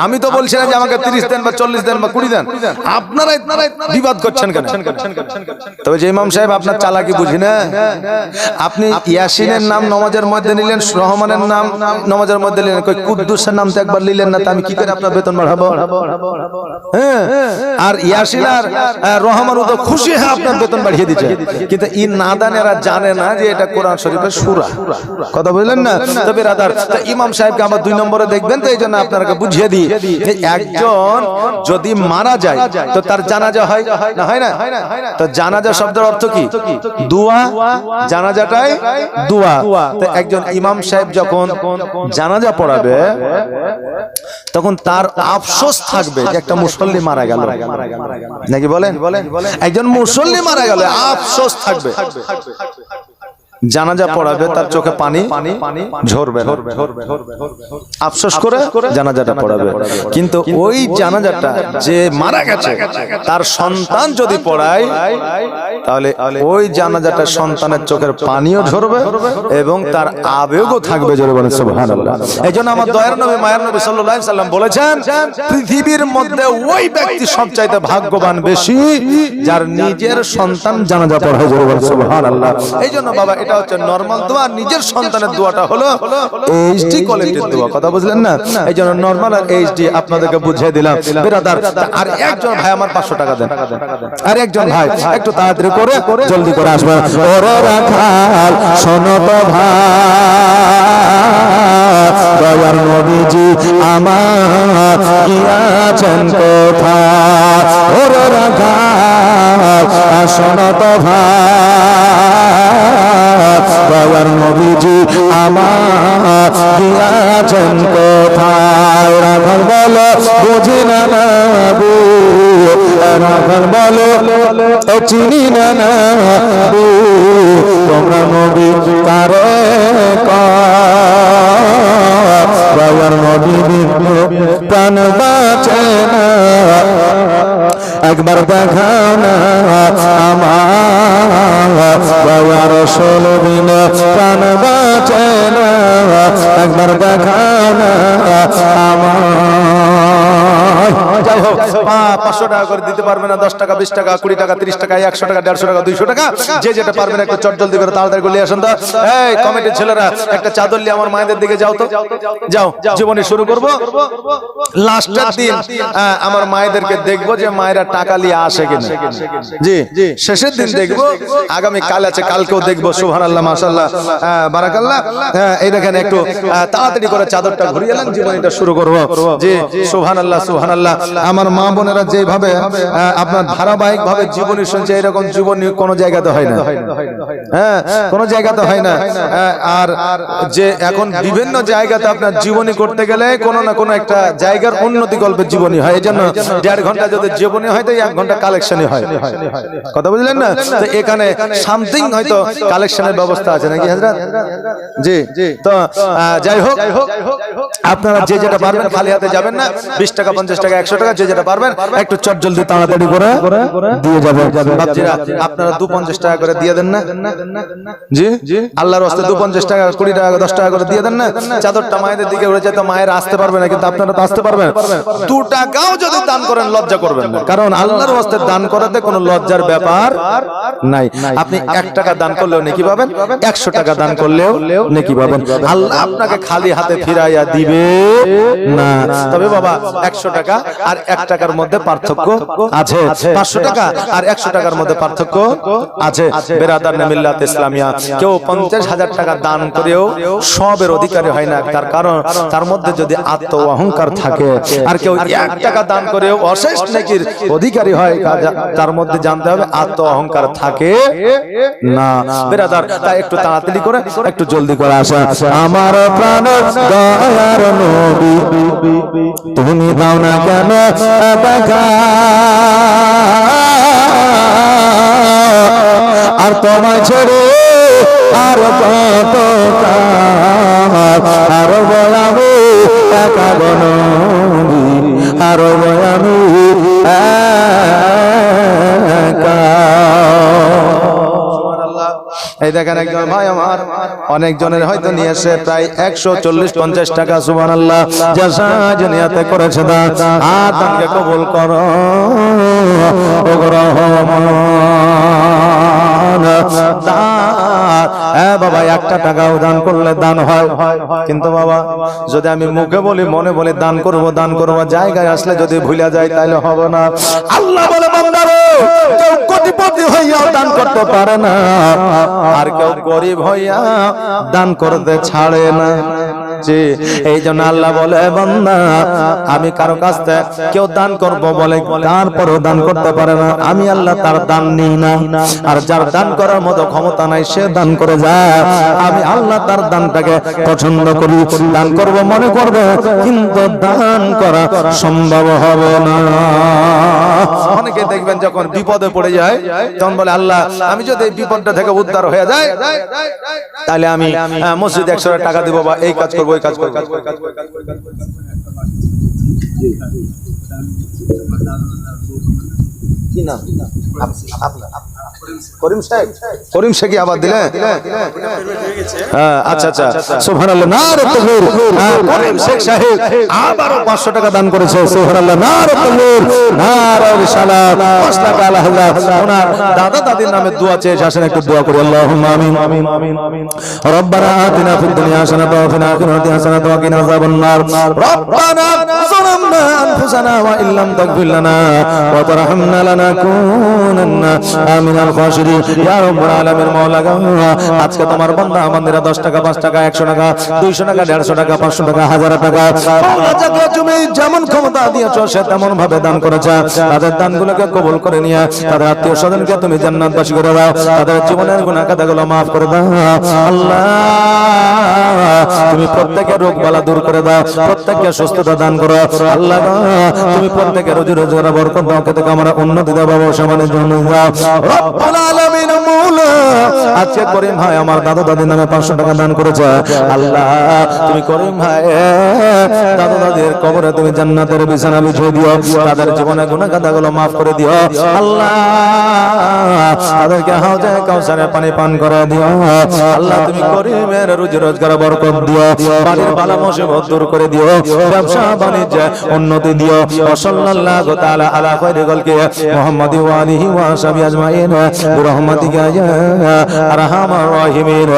আমি তো বলছি না যে আমাকে 30 দেন বা 40 দেন বা 20 দেন, আপনারাই বিবাদ করছেন কেন? তবে যে ইমাম সাহেব আপনার চালাকি বুঝি না, আপনি ইয়াসিনের নাম নামাজের মধ্যে নিলেন, রহমানের নাম নামাজের মধ্যে নিলেন, কই কুদ্দুসের নাম তো একবার নিলেন না, তো আমি কি করে আপনার বেতন বাড়াবো? হ্যাঁ, আর ইয়াসিন আর রহমান তো খুশি হয়ে আপনার বেতন বাড়িয়ে দিচ্ছে, কিন্তু ই নাদানেরা জানে না যে এটা কোরআন শরীফের সূরা। কথা বুঝলেন না? তো বিরাদার, ইমাম সাহেবকে আমরা 2 নম্বরে দেখবেন, তো এই জন্য আপনাকে বুঝিয়ে দিই যে একজন যদি মারা যায় তো তার জানাজা হয় না, হয় না? তো জানাজা শব্দের অর্থ কি? দোয়া, জানাজাটাই দোয়া। তো একজন ইমাম সাহেব যখন জানাজা পড়াবে তখন তার আফসোস থাকবে যে একটা মুসল্লি মারা গেল, নাকি বলেন? একজন মুসল্লি মারা গেল আফসোস থাকবে। জানাজা পড়াবে, তার চোখে পানি ঝরবে, আফসোস করে জানাজাটা পড়াবে। কিন্তু ওই জানাজাটা যে মারা গেছে তার সন্তান যদি পড়ায়, তাহলে ওই জানাজাটা সন্তানের চোখের পানিও ঝরবে এবং তার আবেগও থাকবে। জোরে বলেন সুবহানাল্লাহ। এইজন্য আমার দয়ার নবী মায়ার নবী সাল্লাল্লাহু আলাইহি সাল্লাম বলেছেন, পৃথিবীর মধ্যে ওই ব্যক্তি সবচাইতে ভাগ্যবান বেশি যার নিজের সন্তান জানাজা পড়ায়। জোরে বলেন সুবহানাল্লাহ। এইজন্য বাবা এটা হচ্ছে নরমাল দোয়া, নিজের সন্তানের দোয়াটা হলো এইচডি কোয়ালিটির দোয়া। কথা বুঝলেন না? এইজন্য নরমাল আর এইচডি আপনাদেরকে বুঝিয়ে দিলাম। বিরাদার, আর একজন ভাই আমার 500 টাকা দেন, আর একজন ভাই একটু তাড়াতাড়ি করে জলদি করে আসবেন। ওরে রাখাল শোনো তো ভাই, দয়ার নবীজি আমার গিয়াছেন কোথায়? ওরে রাখাল শোনো তো ভাই, দয়ার নবীজি আমার গিয়াছেন কোথায়? রাখাল বলো বুঝি না নবী, রাখাল বলো চিনি না নবী, তোমরা নবী কারে দয়ার নবী প্রাণ বাঁচে না, একবার দেখাও না আমার দয়ার রাসূল বিনা প্রাণ বাঁচে না, একবার দেখাও না আমার। যাই হোক, 500 টাকা করে দিতে পারবে না, 10 টাকা 20 টাকা 20 টাকা 30 টাকা 100 টাকা 150 টাকা 200 টাকা, যে যেটা পারবেন একটু চট জলদি করে তাড়াতাড়ি করে আসুন তো। এই কমিটির ছেলেরা একটা চাদর নিয়ে আমার মায়েদের দিকে যাও তো, যাও, জীবনে শুরু করব। লাস্টের দিন আমার মায়েদেরকে দেখবো যে মায়েরা টাকা নিয়ে আসে কিনা। জি, শেষের দিন দেখবো, আগামী কাল আছে কালকেও দেখবো। সুবহানাল্লাহ, মাশাআল্লাহ, বারাকাল্লাহ। এই দেখেন একটু তাড়াতাড়ি করে চাদরটা ঘুরিয়ে এলেন, জীবনীটা শুরু করব। জি, সুবহানাল্লাহ, সুবহানাল্লাহ। আমার মা বোনেরা যেভাবে আপনার ধারাবাহিক ভাবে জীবনী শুনছে, এরকম জীবনী কোনো জায়গাতে হয় না। হ্যাঁ, কোনো জায়গাতে হয় না। আর যে এখন বিভিন্ন জায়গাতে আপনার জীবনী করতে গেলে কোনো না কোনো একটা জায়গার উন্নতি গল্পের জীবনী হয়। এই জন্য 1.5 ঘন্টা যদি জীবনী হয় তো 1 ঘন্টা কালেকশনই হয়। কথা বুঝলেন না? তো এখানে সামথিং হয়তো কালেকশনের ব্যবস্থা আছে নাকি হাজরাত? জি, তো যাই হোক, আপনারা যে যেটা পারবেন খালি হাতে যাবেন না। 20 টাকা 50 টাকা 100 টাকা যে যেটা পারবেন একটু চট জলদি তাড়াতাড়ি করে দিয়ে যাবেন। বাপজিরা আপনারা 250 টাকা করে দিয়ে দেন না? জি, আল্লাহর রাস্তে 250 টাকা 20 টাকা 10 টাকা করে দিয়ে দেন না? চাদরটা মায়েদের দিকে উড়ে যায় তো মায়ের আসতে পারবে না, কিন্তু আপনারা তো আসতে পারবেন। 2 টাকাও যদি দান করেন লজ্জা করবেন না, কারণ আল্লাহর রাস্তে দান করাতে কোনো লজ্জার ব্যাপার নাই। আপনি 1 টাকা দান করলেও নেকি পাবেন, 100 টাকা দান করলেও নেকি পাবেন। আল্লাহ আপনাকে খালি হাতে ফিরাইয়া দিবে না। তবে বাবা 100 টাকা আর আর 1 টাকার মধ্যে পার্থক্য আছে। 500 টাকা আর 100 টাকার মধ্যে পার্থক্য আছে। বেরাদার মিল্লাত ইসলামিয়া, কেউ 50,000 টাকা দান করেও সবের অধিকারী হয় না। তার কারণ তার মধ্যে যদি আত্ম অহংকার থাকে। আর কেউ 1 টাকা দান করেও অশেষ নেকির অধিকারী হয়, তার মধ্যে জানতে হবে আত্ম অহংকার থাকে না। বেরাদার, তাই একটু তাড়াতাড়ি করে একটু জলদি করে আসা। আমার প্রাণের দয়ার নবী, তুমি দাও না কেন দেখা, আর তোমায় ছেড়ে আর কত আর বয়ামি একা গনবী, আর বয়ামি একা। এই দেখেন একজন ভাই আমার অনেক জনের হয়তো নিয়ে এসে প্রায় 140-50 টাকা সুবহানাল্লাহ জাযা জানিয়াতে করেছে দান। আর দানকে কবুল করো ও রহমান। বাবা 1 টাকাও দান করলে দান হয়, কিন্তু বাবা যদি আমি মুখে বলি মনে বলি দান করব দান করব, জায়গায় আসলে যদি ভুলে যায় তাহলে হবে না। আল্লাহ বলে বান্দারে, কেউ কোটিপতি হইয়া দান করতে পারে না, আর কেউ গরিব হইয়া দান করতে ছাড়ে না। জি, এই জন্য আল্লাহ বলে বান্দা আমি কারো কাছ থেকে কেউ দান করব বলে তারপরও দান করতে পারে না, আমি আল্লাহ তার দান নিই না। আর যার দান করার মতো ক্ষমতা নাই সে দান করে যায়, আমি আল্লাহ তার দানটাকে পছন্দ করি। দান করব মনে করবে, কিন্তু দান করা সম্ভব হবে না। অনেকে দেখবেন যখন বিপদে পড়ে যায় তখন বলে আল্লাহ আমি যদি এই বিপদটা থেকে উদ্ধার হয়ে যায় তাহলে আমি মসজিদে 100 টাকা দিব বা এই কাজ করবো ওই কাজ করবো। কি নাম আপনার? করিম সাহেব, করিম শেখ আবার দিলে। আচ্ছা আচ্ছা, সুবহানাল্লাহ, নারে তাকবীর। করিম শেখ সাহেব আবারও 500 টাকা দান করেছে। সুবহানাল্লাহ, নারে তাকবীর, নারে রিসালাত। 5 টাকা আল্লাহ ওনার দাদা দাদির নামে দোয়া চেয়ে আসেন, একটু দোয়া করি। আল্লাহুম্মা আমিন। রব্বানা আতিনা ফিদ দুনিয়া হাসানাতাও ওয়া ফিল আখিরাতি হাসানাতাও ওয়া কিনা আযাবান নার। রব্বানা যালামনা আনফুসানা ওয়া ইল্লাম তাগফির লানা ওয়া তারহামনা লানাকুনান্না মিনাল খাসিরিন। ইয়া রাব্বুল আলামিন, মাওলা গো, আজকে তোমার বান্দা আমাদের 10 টাকা 5 টাকা 100 টাকা 200 টাকা 150 টাকা 500 টাকা 1000 টাকা মাওলা যাকে তুমি যেমন ক্ষমতা দিয়েছো সে তেমন ভাবে দান করেছে। তাদের দানগুলোকে কবুল করে নিয়ে তাদের আত্মীয় স্বজনকে তুমি জান্নাতবাসী করে দাও, তাদের জীবনের গুনাহ খাতাগুলো maaf করে দাও। আল্লাহ তুমি প্রত্যেকের রোগ বালা দূর করে দাও, প্রত্যেককে সুস্থতা দান করো। আল্লাহ তুমি প্রত্যেকের রোজি রোজগারে বরকত দাও, কে থেকে আমরা উন্নতি দাও, ব্যবসা বাণিজ্য উন্নতি দাও। রব্বুল আলামিন, মওলা আজকে করিম ভাই আমার দাদা দাদির নামে 500 টাকা দান করেছে। আল্লাহ তুমি করিম ভাই দাদা দাদির কবরে তুমি জান্নাতের বিছানা বিছিয়ে দিও, তাদের জীবনের গুনাহ খাতাগুলো maaf করে দিও। আল্লাহ তাদেরকে হাউজে কাউসারের পানি পান করে দিও। আল্লাহ তুমি করিমের রুজি রোজগারে বরকত দিও, বাড়ির বালা মুসিবত দূর করে দিও, ব্যবসা বাণিজ্যে উন্নতি দিও। সাল্লাল্লাহু তাআলা আলা খায়রি খালকি মুহাম্মাদি ওয়া আলিহি ওয়া সাহবিহি আজমাইন বিরহমাতিকা ইয়া আরহামার রাহিমিন।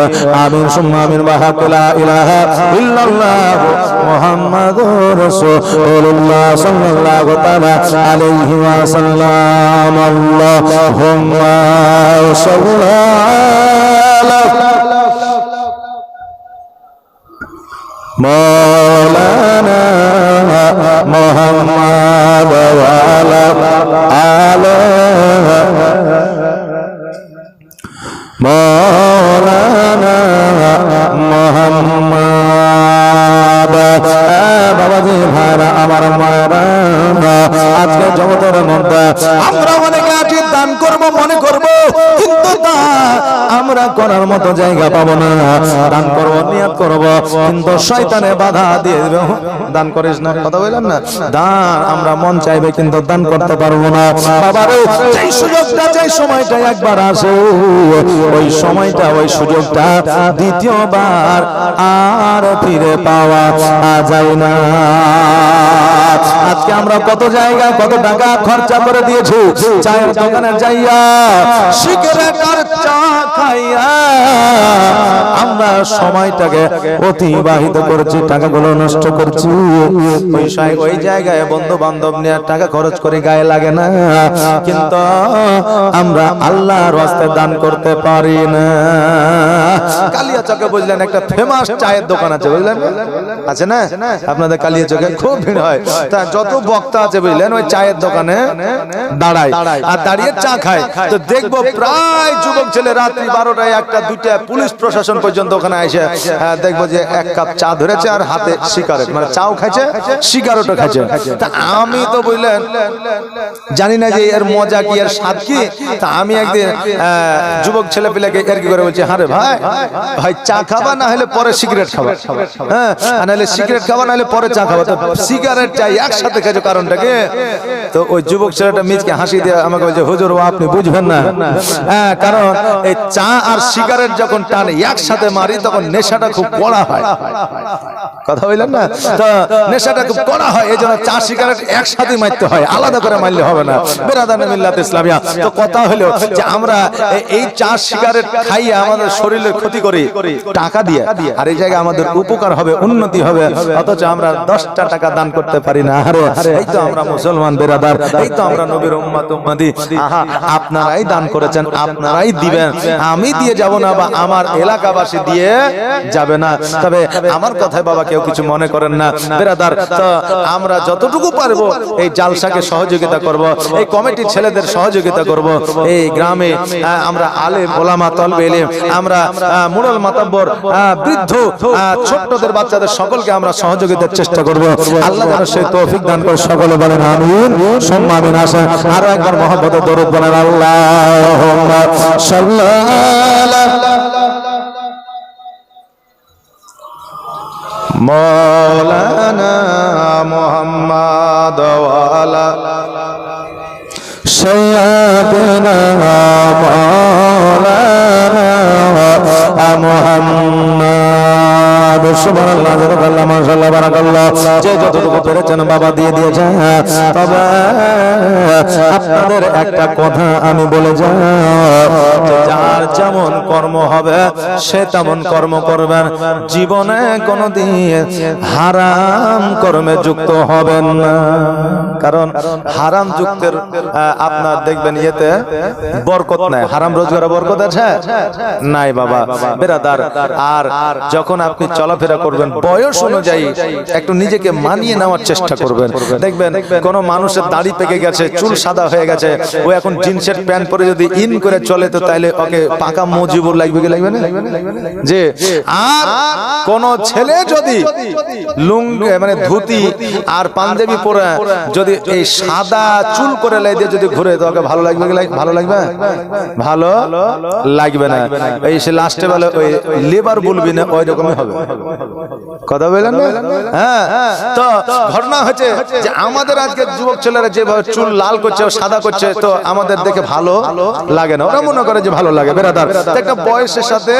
আমিন সুম্মা আমিন। ওয়া লা ইলাহা ইল্লাল্লাহ মুহাম্মাদুর রাসূলুল্লাহ সাল্লাল্লাহু তাআলা আলাইহি ওয়া সাল্লাম। আল্লাহুম্মা সাল্লি আলা মাওলানা মুহাম্মাদ ওয়া আলা আলি মাওলানা মুহাম্মাদ। বাবাজি ভাইরা আমার মায়েরা, আজকে জগতের মধ্যে আমরা অনেকে আছি দান করব মনে করব, কিন্তু আমরা করার মতো জায়গা পাবো না। দান করব নিয়ত করব, কিন্তু শয়তানে বাধা দিয়ে দেবে, দান করিস না, কথা বললাম না। দান আমরা মন চাইবে কিন্তু দান করতে পারবো না। বাবারে যেই সুযোগটা যেই সময়টা একবার আসে ওই সময়টা ওই সুযোগটা দ্বিতীয়বার আর ফিরে পাওয়া যায় না। আজকে আজকে আমরা কত জায়গা কত টাকা খরচা করে দিয়েছি চায়ের দোকানে যাইয়া সিগারেট আর চা খাইয়া আমরা সময়টাকে অতিবাহিত করছি, টাকাগুলো নষ্ট করছি। ওই জায়গায় বন্ধু বান্ধব নিয়ে টাকা খরচ করে গায়ে লাগে না, কিন্তু আমরা আল্লাহর রাস্তায় দান করতে পারি না। কালিয়াচকে বুঝলেন একটা ফেমাস চায়ের দোকান আছে, বুঝলেন আছে না আপনাদের কালিয়াচকে? খুব ভিড় হয়, তা যত বক্তা আছে বুঝলেন ওই চায়ের দোকানে দাঁড়ায় আর দাঁড়িয়ে চা খায়। তো দেখবো প্রায় যুবক ছেলে রাত্রি 12টায় 1টা 2টা পুলিশ প্রশাসন পর্যন্ত ওখানে এসে দেখবো যে 1 কাপ চা ধরেছে আর হাতে সিগারেট, মানে চাও খাচ্ছে সিগারেটও খাচ্ছে। তা আমি তো বুঝলেন জানি না যে এর মজা কি এর স্বাদ কি। তা আমি একদিন যুবক ছেলে পেলেকে এর কি করে বলছি, হ্যাঁ রে ভাই ভাই চা খাবা না হলে পরে সিগারেট খাবা, হ্যাঁ নাহলে সিগারেট খাবা না হলে পরে চা খাবা। তো সিগারেট চাই একসাথে খাইছো কারণটা কি? তো ওই যুবক ছেলেটা মিচকে হাসি দিয়ে আমাকে বলছে, হুজুর আপনি বুঝবেন না, হ্যাঁ কারণ এই চা আর সিগারেট যখন টানে একসাথে মারি তখন নেশাটা খুব কড়া হয়। কথা বললেন না? তো নেশাটা খুব কড়া হয়, এই জন্য চা সিগারেট একসাথে মারতে হয়, আলাদা করে মারলে হবে না। বেরাদানে মিল্লাত ইসলামিয়া। তো কথা হলো যে আমরা এই চা সিগারেট খাইয়ে আমাদের শরীরের ক্ষতি করি টাকা দিয়ে, আর এই জায়গায় আমাদের উপকার হবে, উন্নতি হবে, অথচ আমরা 10টা টাকা দান করতে পারি না। আরে এই তো আমরা মুসলমান বেরাদার, এই তো আমরা নবীর উম্মত উম্মতি। আহা আপনারাই দান করেছেন, আপনারাই দিবেন, আমি দিয়ে যাব না বা আমার এলাকাবাসী দিয়ে যাবে না। তবে আমার কথায় বাবা কেউ কিছু মনে করেন না বেরাদার। তো আমরা যতটুকু পারবো এই জালসাকে সহযোগিতা করব, এই কমিটির ছেলেদের সহযোগিতা করব, এই গ্রামে আমরা আলেম ওলামা তলবে ইলম, আমরা মুরল মাতাব্বর বৃদ্ধ ছোটদের বাচ্চাদের সকলকে আমরা সহযোগিতার চেষ্টা করব। আল্লাহ যেন সেই তৌফিক দান করে। সকলে বলেন আমিন, সুম্মা আমিন। আসেন আরো একবার মহব্বতে দরুদ বলেন, আল্লাহুম্মা সাল্লি মৌলানা মুহাম্মদ ওয়া আলা সাইয়্যিদিনা মাওলানা মুহাম্মদ। সুবহানাল্লাহ, জাযাকাল্লাহ, মাশাআল্লাহ, বারাকাল্লাহ। যে যতটুকু পেরেছেন বাবা দিয়ে দিয়েছেন। তবে আপনাদের একটা কথা আমি বলে যাই, যার যেমন কর্ম হবে সে তেমন কর্ম করবেন, জীবনে কোনোদিন হারাম কর্মে যুক্ত হবেন না। কারণ হারাম যুক্তের আপনার দেখবেন ইয়েতে বরকত নাই। হারাম রোজগারে বরকত আছে নাই বাবা বেরাদার। আর যখন আপনি চলাফেরা করবেন বয়স অনুযায়ী একটু নিজেকে মানিয়ে নেওয়ার চেষ্টা করবেন। দেখবেন কোন মানুষের দাড়ি পেকে গেছে, চুল সাদা হয়ে গেছে, ও এখন জিন্সের প্যান্ট পরে যদি ইন করে চলে তো তাইলে ওকে পাকা মজিবুর লাগবে কি লাগবে না? যে আর কোন ছেলে যদি লুঙ্গি মানে ধুতি আর পাঞ্জাবি পরে যদি এই সাদা চুল করে লাই দিয়ে যদি ঘুরে তো ওকে ভালো লাগবে কি ভালো লাগবে? ভালো লাগবে না। এই সে লাস্টে বলে ওই লেবার বলবি না, ওই রকমই হবে। কথা বললেন না? হ্যাঁ। তো ঘটনা হচ্ছে যে আমাদের আজকে যুবক ছেলেরা যেভাবে চুল লাল করছে সাদা করছে তো আমাদের দেখে ভালো লাগে না, ওরা মনে করে যে ভালো লাগে। বেরাদার একটা বয়সের সাথে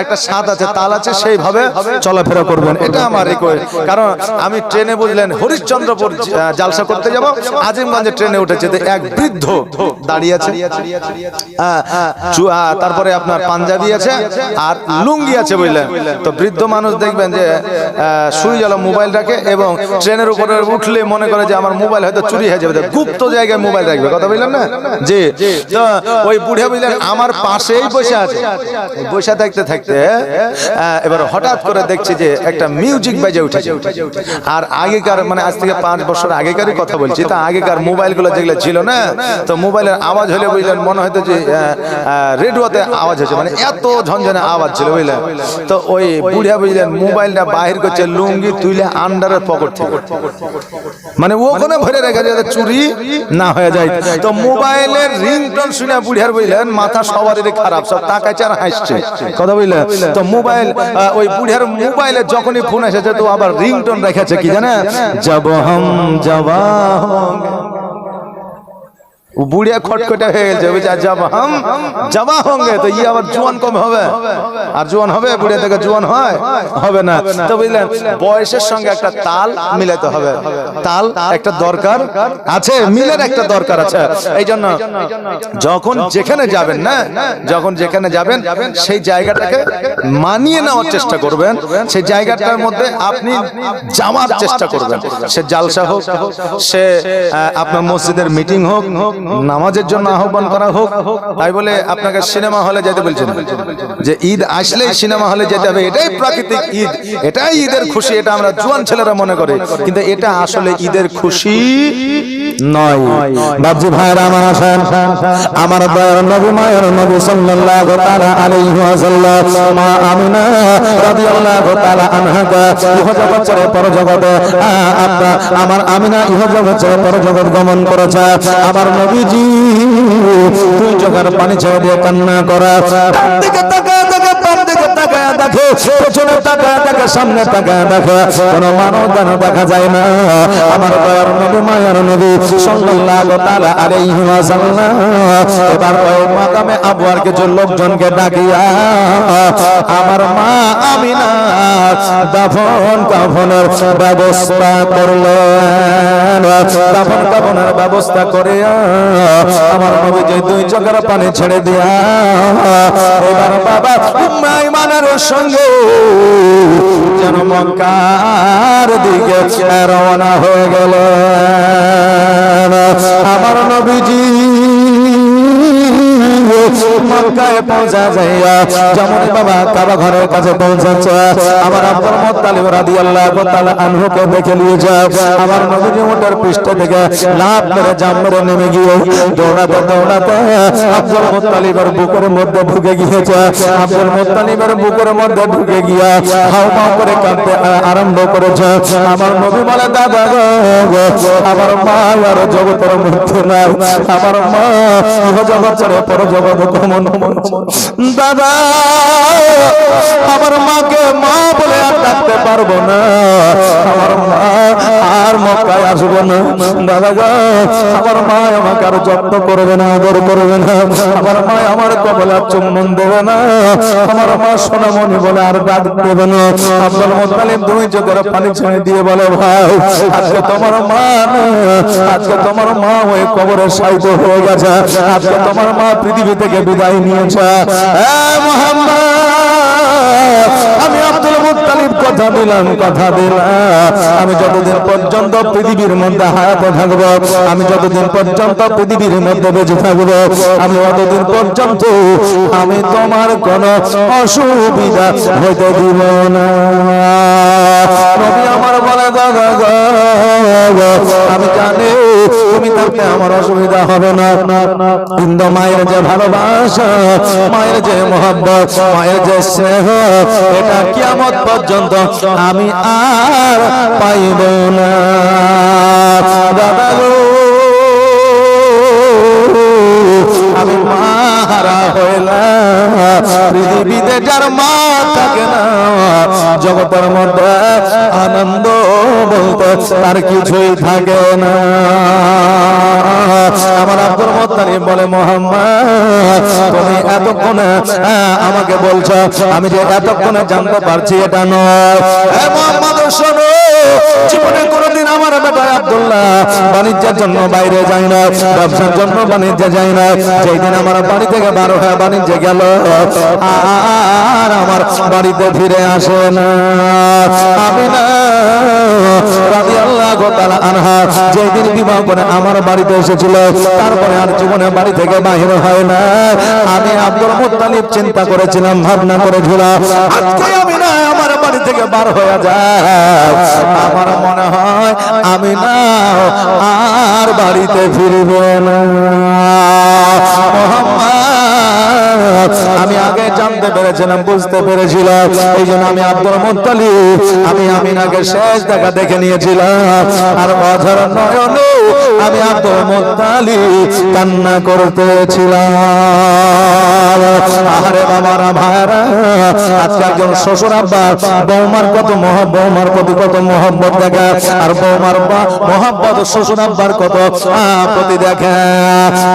একটা স্বাদ আছে, তাল আছে, সেইভাবে চলাফেরা করবেন, এটা আমার রিকোয়েস্ট। কারণ আমি ট্রেনে বুঝলেন হরিশ্চন্দ্রপুর জালসা করতে যাব, আজিমগঞ্জে ট্রেনে উঠেছে, এক বৃদ্ধ দাঁড়িয়ে আছে, তারপরে আপনার পাঞ্জাবি আছে আর লুঙ্গি আছে বুঝলেন। তো বৃদ্ধ মানুষ দেখবেন যে শুই গেল মোবাইল রাখে এবং ট্রেনের উপরে উঠলে মনে করে যে আমার মোবাইল হয়তো চুরি হয়ে যাবে, গুপ্ত জায়গায় মোবাইল রাখবে। কথা বললেন না? যে ওই বুড়া বুঝলেন আমার পাশেই বসে আছে, বসে থাকতে থাকতে এবার হঠাৎ করে দেখছি যে একটা মিউজিক বাজে উঠেছে। আর আগেকার মানে আজ থেকে 5 বছর আগেকারই কথা বলছি, তা আগেকার মোবাইল গুলো যেগুলো ছিল না, তো মোবাইলের আওয়াজ হলে বুঝলেন মনে হয়তো যে রেডিওতে আওয়াজ হচ্ছে, মানে এত ঝনঝনে আওয়াজ ছিল বুঝলেন। তো ওই বুড়া বুঝলেন মোবাইলটা বাহির করছে লুঙ্গি তুলে আন্ডারের পকেট থেকে, মানে ওখানে ভরে রেখে যাতে চুরি না হয়ে যায়। তো মোবাইলের রিংটোন শুনে বুড়ার বুঝলেন মাথা সবারই খারাপ, সব তাকাইছে আর হাসছে। কথা বুঝলেন? তো মোবাইল ওই বুড়ার মোবাইলে যখনই ফোন এসেছে তো আবার রিংটোন রেখেছে কি জানে, জব হাম জওয়া वो बुढ़िया खटखटे হয়ে গেছে বেচারা जब हम जवा होंगे तो ये আবার জওয়ান কম হবে আর জওয়ান হবে বুড়িয়া থেকে জওয়ান হয় হবে না তো বুঝলেন বয়সের সঙ্গে একটা তাল মিলাতে হবে তাল একটা দরকার আছে মিলের একটা দরকার আছে এইজন্য যখন যেখানে যাবেন না যখন যেখানে যাবেন সেই জায়গাটাকে মানিয়ে নেওয়ার চেষ্টা করবেন সেই জায়গাটার মধ্যে আপনি যাওয়ার চেষ্টা করবেন সে জালসা হোক সে আপনার মসজিদের মিটিং হোক নামাজের জন্য আহ্বান করা হোক তাই বলে আপনাকে সিনেমা হলে যেতে বলছেন যে ঈদ আসলেই সিনেমা হলে যেতে হবে এটাই প্রাকৃতিক ঈদ এটাই ঈদের খুশি এটা আমরা জওয়ান ছেলেরা মনে করি কিন্তু এটা আসলে ঈদের খুশি নয় বাবজি ভাইরা আমার আসেন আমার দয়ার নবী মায়ের নবী সাল্লাল্লাহু তাআলা আলাইহি ওয়াসাল্লাম মা আমিনা রাদিয়াল্লাহু তাআলা আনহা ইহজগৎ ছেড়ে পরজগতে আমার আমিনা ইহজগৎ ছেড়ে পরজগৎ গমন করেছে আমার নবীজি দুই চোখের পানি ছেড়ে দিয়ে কান্না করা দিকে তাকায় দেখে বাম দিকে তাকায় দেখে পেছনে তাকায় দেখে সামনে তাকায় দেখে কোনো মানব যেন দেখা যায় না আমার দয়ার নবী মায়ের নবী সাল্লাল্লাহু তাআলা আলাইহি ওয়াসাল্লাম এবার ওই মাকামে আবওয়ার কিছু লোকজনকে ডাকিয়া আমার মা আমিনা দাফন কাফনের ব্যবস্থা করলেন দাফন কাফনের ব্যবস্থা করে আমার নবী যে দুই চোখের পানি ছেড়ে দিয়া এবার বাবা উম্মে আইমানের সঙ্গে যেন মক্কার দিকে রওনা হয়ে গেল আমার নবীজি মক্কায় পৌঁছা যাইয়া যেমন বাবা কাবা ঘরের কাছে পৌঁছাচ্ছে আমার আব্দুল মুত্তালিব রাদিয়াল্লাহু তাআলা আনহুকে দেখে নিয়ে যায় আমার নবীজি উটের পৃষ্ঠ থেকে লাফ মেরে জাম মেরে নেমে গিয়ে দৌড়াতে দৌড়াতে আব্দুল মুত্তালিবের বুকের মধ্যে ঢুকে গিয়েছে আব্দুল মুত্তালিবের বুকের মধ্যে ঢুকে গিয়া হাওমাও করে কাঁদতে আরম্ভ করেছে আমার নবী বলে দাদা গো আমার মা আর জগতের মধ্যে নাই আমার মা জগৎ ছেড়ে পরজগৎ গমন দাদা আমার মাকে মা বলে আর ডাকতে পারবো না আমার মা আর মক্কায় আসবো না দাদা গো আমার মা আমাকে আর যত্ন করবে না আদর করবে না আমার মা আমার কবলে চুম্বন দেবে না আমার মা সোনামণি বলে আর ডাক দেবে না আব্দুল মুত্তালিব দুই চোখের পানি ছেড়ে দিয়ে বলে ভাই আজকে তোমার মা আজকে তোমার মা ওই কবরে শায়িত হয়ে গেছে আজকে তোমার মা পৃথিবী থেকে বিদায় নিয়েছে আমি আব্দুল মুত্তালিব কথা দিলাম আমি যতদিন পর্যন্ত পৃথিবীর মধ্যে হায়াতে থাকবো আমি যতদিন পর্যন্ত পৃথিবীর মধ্যে বেঁচে থাকবো আমি ততদিন পর্যন্ত আমি তোমার কোনো অসুবিধা হইতে দিব না নবী আমার বলে দাদা গো আমি জানি তুমি থাকতে আমার অসুবিধা হবে না কিন্তু মায়ের যে ভালোবাসা মায়ের যে মহব্বত মায়ের যে স্নেহ এটা কিয়ামত পর্যন্ত আমি আর পাইব না দাদা গো আমি মারা হইলাম পৃথিবীতে যার মা থাকে না জগতের মধ্যে আনন্দ বলতে তার কিছুই থাকে না আমার আব্দুল মুত্তালিব বলে মুহাম্মদ তুমি এতক্ষণে আমাকে বলছো আমি যে এতক্ষণে জানতে পারছি এটা নয় হে মুহাম্মদ শোনো জীবনে কোনোদিন আমার বেটা আব্দুল্লাহ বাণিজ্যের জন্য বাইরে যায় না ব্যবসার জন্য বাণিজ্যে যায় না যেই দিন আমার বাড়ি থেকে বার হয়ে বাণিজ্যে গেল আর আমার বাড়িতে ফিরে আসে না আমিনা রাদিয়াল্লাহু তাআলা আনহা যেই দিন বিবাহ করে আমার বাড়িতে এসেছিল তারপরে আর জীবনে বাড়ি থেকে বাইরে হয় না আমি আব্দুল মুত্তালিব চিন্তা করেছিলাম ভাবনা করেছিলাম আজকে আমি না আমার বাড়ি থেকে বার হয়ে যায় আমার মনে হয় আমি না আর বাড়িতে ফিরবে না মুহাম্মদ আমি আগে জানতে পেরেছিলাম, বুঝতে পেরেছিলাম, এই জন্য আমি আব্দুল মুত্তালিব আমি আমিনাকে শেষ দেখা দেখে নিয়েছিলাম। আর অঝর নয়নে আমি আব্দুল মুত্তালিব কান্না করতেছিলাম। আরে বাবারা ভাইরা, আজকে একজন শ্বশুর আব্বা বৌমার বৌমার প্রতি কত মহব্বত দেখে, আর বৌমার মহব্বত শ্বশুর আব্বার কত প্রতি দেখে।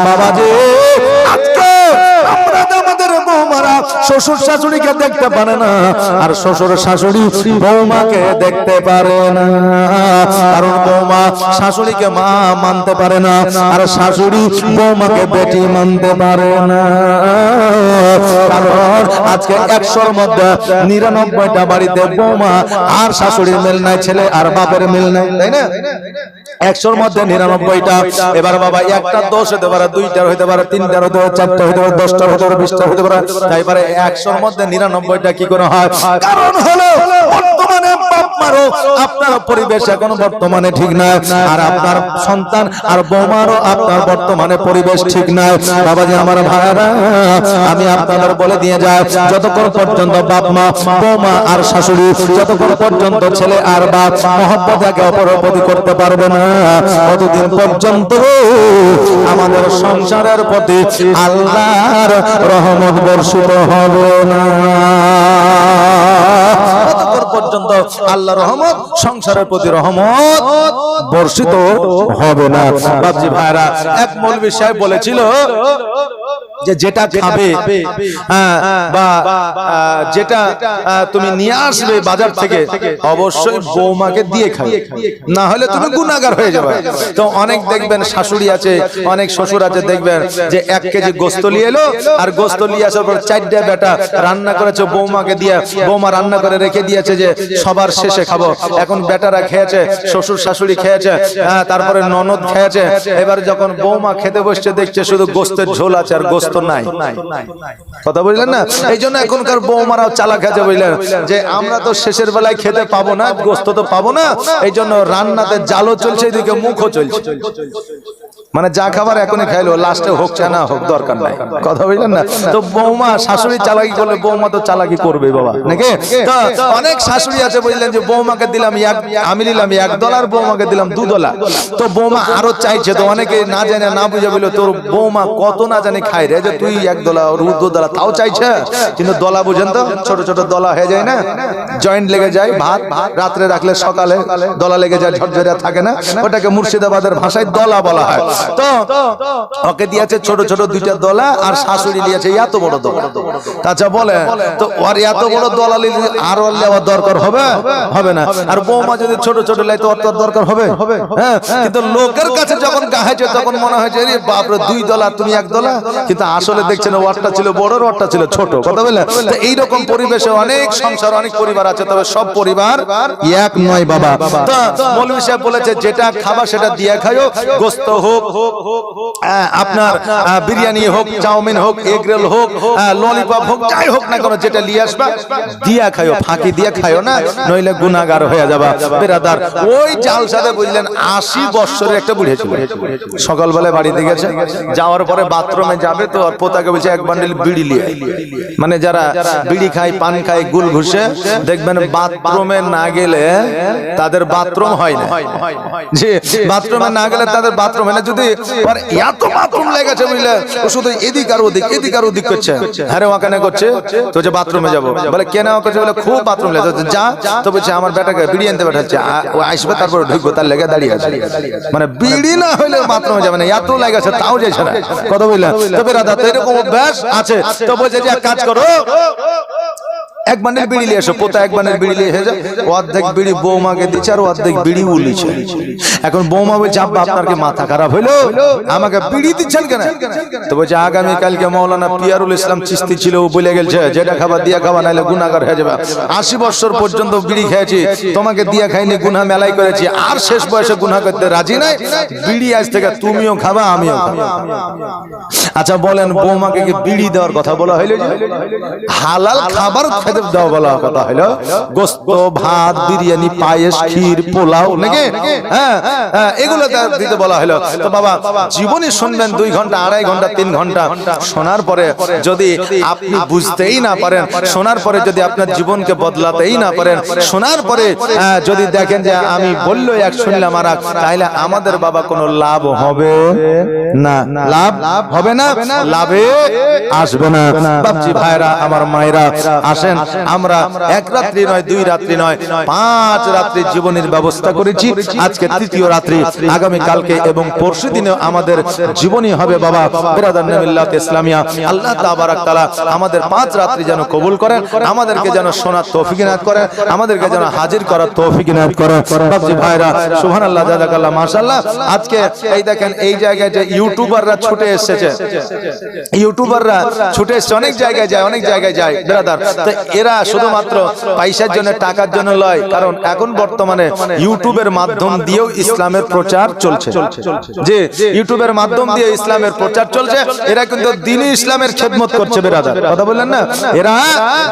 বাবাজি, আজকে আমরা আমাদের বৌমারা শ্বশুর শাশুড়িকে দেখতে পারে না, আর শ্বশুর শাশুড়ি বৌমাকে দেখতে পারে না। কারণ বৌমা শাশুড়িকে মা মানতে পারে না, আর শাশুড়ি বৌমাকে বেটি মানতে পারে না। কারণ আজকে 100-র মধ্যে 99টা বাড়িতে বৌমা আর শাশুড়ির মিল নাই, ছেলে আর বাপের মিল নাই, তাই না? 100-র মধ্যে 99টা। এবার বাবা একটা দোষ হতে পারে, 2টার হতে পারে, 3টার হতে পারে, 4টার হতে পারে, 10টার হতে পারে, 20টার হতে পারে। তাই পারে 100-র মধ্যে 99টা কি করে হয়? কারণ হলো বর্তমানে বাপ মারও আপনার পরিবেশ এখন বর্তমানে ঠিক না, আর আপনার সন্তান আর বৌমারও আপনার বর্তমানে পরিবেশ ঠিক না। বাবাজি আমার ভাইরা, আমি আপনাদের বলে দিয়ে যাই, যতক্ষণ পর্যন্ত বাপ মা, বৌমা আর শাশুড়ি, যতক্ষণ পর্যন্ত ছেলে আর বাপ মহব্বত একে অপরের প্রতি করতে পারবে না, ততদিন পর্যন্ত আমাদের সংসারের প্রতি আল্লাহর রহমত বর্ষিত হবে না। ততক্ষণ পর্যন্ত আল্লাহর রহমত, সংসারের প্রতি রহমত বর্ষিত হবে না। বাবজি ভাইরা, এক মৌলভী সাহেব বলেছিল যে যেটা খাবে বা যেটা তুমি নিয়ে আসবে বাজার থেকে, অবশ্যই বৌমাকে দিয়ে খাবে, না হলে তুমি গুনাহগার হয়ে যাবে। তো অনেক দেখবেন শাশুড়ি আছে, অনেক শ্বশুর আছে, দেখবেন যে 1 কেজি গোস্ত নিয়ে এলো, আর গোস্ত নিয়ে আসার পর 4টা বেটা রান্না করেছে বৌমাকে দিয়ে, বৌমা রান্না করে রেখে দিয়েছে যে সবার শেষে খাবো। এখন বেটারা খেয়েছে, শ্বশুর শাশুড়ি খেয়েছে, তারপরে ননদ খেয়েছে। এবার যখন বৌমা খেতে বসছে, দেখছে শুধু গোস্তের ঝোল আছে আর গোস্ত নাই। কথা বুঝলেন না? এই জন্য এখনকার বৌমারাও চালাক আছে, বুঝলেন, যে আমরা তো শেষের বেলায় খেতে পাবো না, গোস্ত তো পাবো না, এই জন্য রান্নাতে জালও চলছে, এদিকে মুখও চলছে। মানে যা খাবার এখনই খাইলো, লাস্টে হোক না হোক দরকার নাই। কথা বুঝলেন না? তো বৌমা শাশুড়ি চালাকি করলে বৌমা তো চালাকি করবে বাবা, নাকি? তো অনেক শাশুড়ি আছে, বুঝলেন, যে বৌমাকে দিলাম আমি নিলাম $1, বৌমাকে দিলাম $2। তো বৌমা আরো চাইছে, তো অনেকে না জানে না বুঝে বললো তোর বৌমা কত না জানি খাই রে, যে তুই $1 ওর $2 তাও চাইছে। কিন্তু দলা বুঝেন তো, ছোট ছোট দলা হয়ে যায় না, জয়েন্ট লেগে যায়, ভাত রাত্রে রাখলে সকালে দলা লেগে যায়, ঝরঝরে থাকে না, ওটাকে মুর্শিদাবাদের ভাষায় দলা বলা হয়। তো ওকে দিয়েছে ছোট ছোট 2টা দলা, আর শাশুড়ি দিয়েছে এত বড় দলা। আচ্ছা বলে, তো ওর এত বড় দলা নিলে আর ওর লেওয়ার দরকার হবে? হবে না। আর বৌমা যদি ছোট ছোট লাই তো ওর দরকার হবে? হ্যাঁ। কিন্তু লোকের কাছে যখন গাহাইছে, তখন মনে হয়েছে রে বাপরে 2 দলা তুমি $1। কিন্তু আসলে দেখছেন ওরটা ছিল বড়, ওরটা ছিল ছোট। কথা বললেন? তো এইরকম পরিবেশে অনেক সংসার, অনেক পরিবার আছে, তবে সব পরিবার এক নয় বাবা। তো মৌলভী সাহেব বলেছে যেটা খাবা সেটা দিয়ে খায়ো, গোস্ত হোক, আপনার বিরিয়ানি হোক, চাউমিন হোক, এগ রোল হোক, ললিপপ হোক, যাই হোক না কেন, যেটা নিয়ে আসবা দিয়া খায়ো, ফাঁকি দিয়ে খায়ো না, নইলে গুনাহগার হয়ে যাবা। বেরাদার, ওই জালসাতে বুঝলেন 80 বছরের একটা বুড়ি ছিল, সকালবেলায় বাড়িতে গেছে, যাওয়ার পরে বাথরুমে যাবে, তো পোতাকে বলছে 1 বান্ডিল বিড়ি নিয়ে। মানে যারা বিড়ি খায়, পান খায়, গুল ঘুষে, দেখবেন বাথরুমে না গেলে তাদের বাথরুম হয় না। যে বাথরুমে না গেলে তাদের বাথরুম হয় না। যদি এত বাথরুম লেগেছে, বুঝলে, ও শুধু এদিক আর ওদিক, এদিক আর ওদিক করছে। হ্যাঁ রে, ওখানে করছে, তো যে বাথরুমে যাবো, বলে কেন করছে, বলে খুব বাথরুম লেগেছে, যা। তো বলছে আমার বেটাকে বিড়ি আনতে পাঠাচ্ছে, ও আসবে তারপরে ঢুকবো, তার লেগে দাঁড়িয়ে আছে। মানে বিড়ি না হইলে বাথরুমে যাবে না, এত লেগেছে, তাও যাইছে না। কথা বুঝলেন? তো বেরাদা, তো এরকম অভ্যাস আছে। তো বলছে যে এক কাজ করো, 1 বান্ডিল বিড়ি নিয়ে এসো। পোতা 1 বান্ডিল বিড়ি নিয়ে এসে অর্ধেক বিড়ি বৌমাকে দিচ্ছে, আর অর্ধেক বিড়ি উলিছে। এখন বৌমা বলছে আব্বা আপনার কি মাথা খারাপ হইলো, আমাকে বিড়ি দিচ্ছেন কেন? তো বলছে আগামী কালকে মৌলানা পিয়ারুল ইসলাম চিস্তি ছিল, ও বলে গেছে যেটা খাবার দিয়া খাওয়া, নাইলে গুনাহগার হয়ে যাবে। 80 বছর পর্যন্ত বিড়ি খেয়েছি, তোমাকে দিয়া খাইনি, গুনাহ মেলাই করেছি, আর শেষ বয়সে গুনাহ করতে রাজি নাই। বিড়ি আজ থেকে তুমিও খাবা, আমিও খাবো। আচ্ছা বলেন, বৌমাকে কি বিড়ি দেওয়ার কথা বলা হইলো? হালাল খাবার খেতে দেওয়া বলা কথা হলো গোস্ত, ভাত, বিরিয়ানি, পায়েস, ক্ষীর, পোলাও নাকি, হ্যাঁ এগুলো দিতে বলা হলো। তো বাবা জীবনী শুনবেন 2 ঘন্টা, 2.5 ঘন্টা, 3 ঘন্টা, শোনার পরে যদি আপনি বুঝতেই না পারেন, শোনার পরে যদি আপনার জীবনকে বদলাতেই না পারেন, শোনার পরে যদি দেখেন যে আমি বললো এক শুনলাম আর এক, তাহলে আমাদের বাবা কোনো লাভ হবে না, লাভ হবে না, লাভে আসবে না। বাপজি ভাইরা, আমার মায়েরা, আসেন আমরা 1 রাত্রি নয়, 2 রাত্রি নয়, 5 রাত্রি জীবনের ব্যবস্থা করেছি। আজকে 3য় রাত্রি, আগামী কালকে এবং পরশু দিনে আমাদের জীবনী হবে বাবা। বিরাদার মিল্লাত ইসলামিয়া, আল্লাহ তাবারাক তাআলা আমাদের 5 রাত্রি যেন কবুল করেন, আমাদেরকে যেন শোনার তৌফিক ইনায়াত করেন, আমাদেরকে যেন হাজির করার তৌফিক ইনায়াত করেন। বাপজি ভাইরা, সুবহানাল্লাহ, জাযাকাল্লাহ, মাশাআল্লাহ। আজকে এই দেখেন এই জায়গায় যে ইউটিউবাররা ছুটে এসেছে, ইউটিউবাররা ছুটে এসেছে, অনেক জায়গায় যায়, অনেক জায়গায় যায় ব্রাদার। তো এরা শুধুমাত্র পয়সার জন্য, টাকার জন্য লয়, কারণ এখন বর্তমানে ইউটিউবের মাধ্যম দিয়েও ইসলামের প্রচার চলছে। যে ইউটিউবের মাধ্যম দিয়ে ইসলামের প্রচার চলছে, এরা কিন্তু দ্বীনি ইসলামের খিদমত করছে ব্রাদার, কথা বললেন না, এরা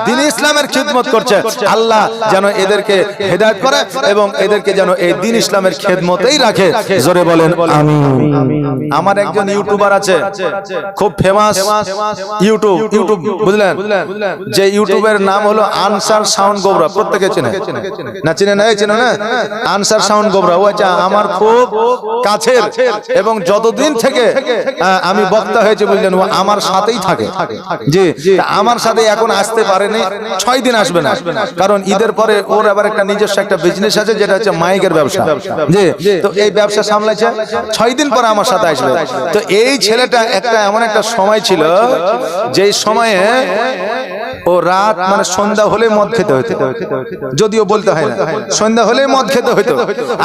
দ্বীনি ইসলামের খিদমত করছে। আল্লাহ যেন এদেরকে হেদায়েত করে এবং এদেরকে যেন এই দ্বীন ইসলামের খিদমতেই রাখে, জোরে বলেন আমিন। আমার একজন ইউটিউবার আছে, খুব ফেমাস ইউটিউব, বুঝলেন, যে ইউটিউবের নাম হলো আনসার সাউন্ড গোবরা, প্রত্যেকে চেনে না, চেনে না, চেনে না, আনসার সাউন্ড গোবরা। ও আচ্ছা, আমার খুব কাছের, এবং যতদিন থেকে আমি বক্তা হয়েছে বুঝলেন, ও আমার সাথেই থাকে। জি, আমার সাথে এখন আসতে পারেনি, 6 দিন আসবে না, কারণ ঈদের পরে ওর আবার একটা নিজস্ব একটা বিজনেস আছে, যেটা হচ্ছে মাইকের ব্যবসা। জি, তো এই ব্যবসা সামলাইছে, 6 দিন পরে আমার সাথে আসবে। তো এই ছেলেটা একটা এমন একটা সময় ছিল, যেই সময়ে ও রাত মানে সন্ধ্যা হলে মদ খেতে হতো, যদিও বলতে হয় না, সন্ধ্যা হলে মদ খেতে হতো,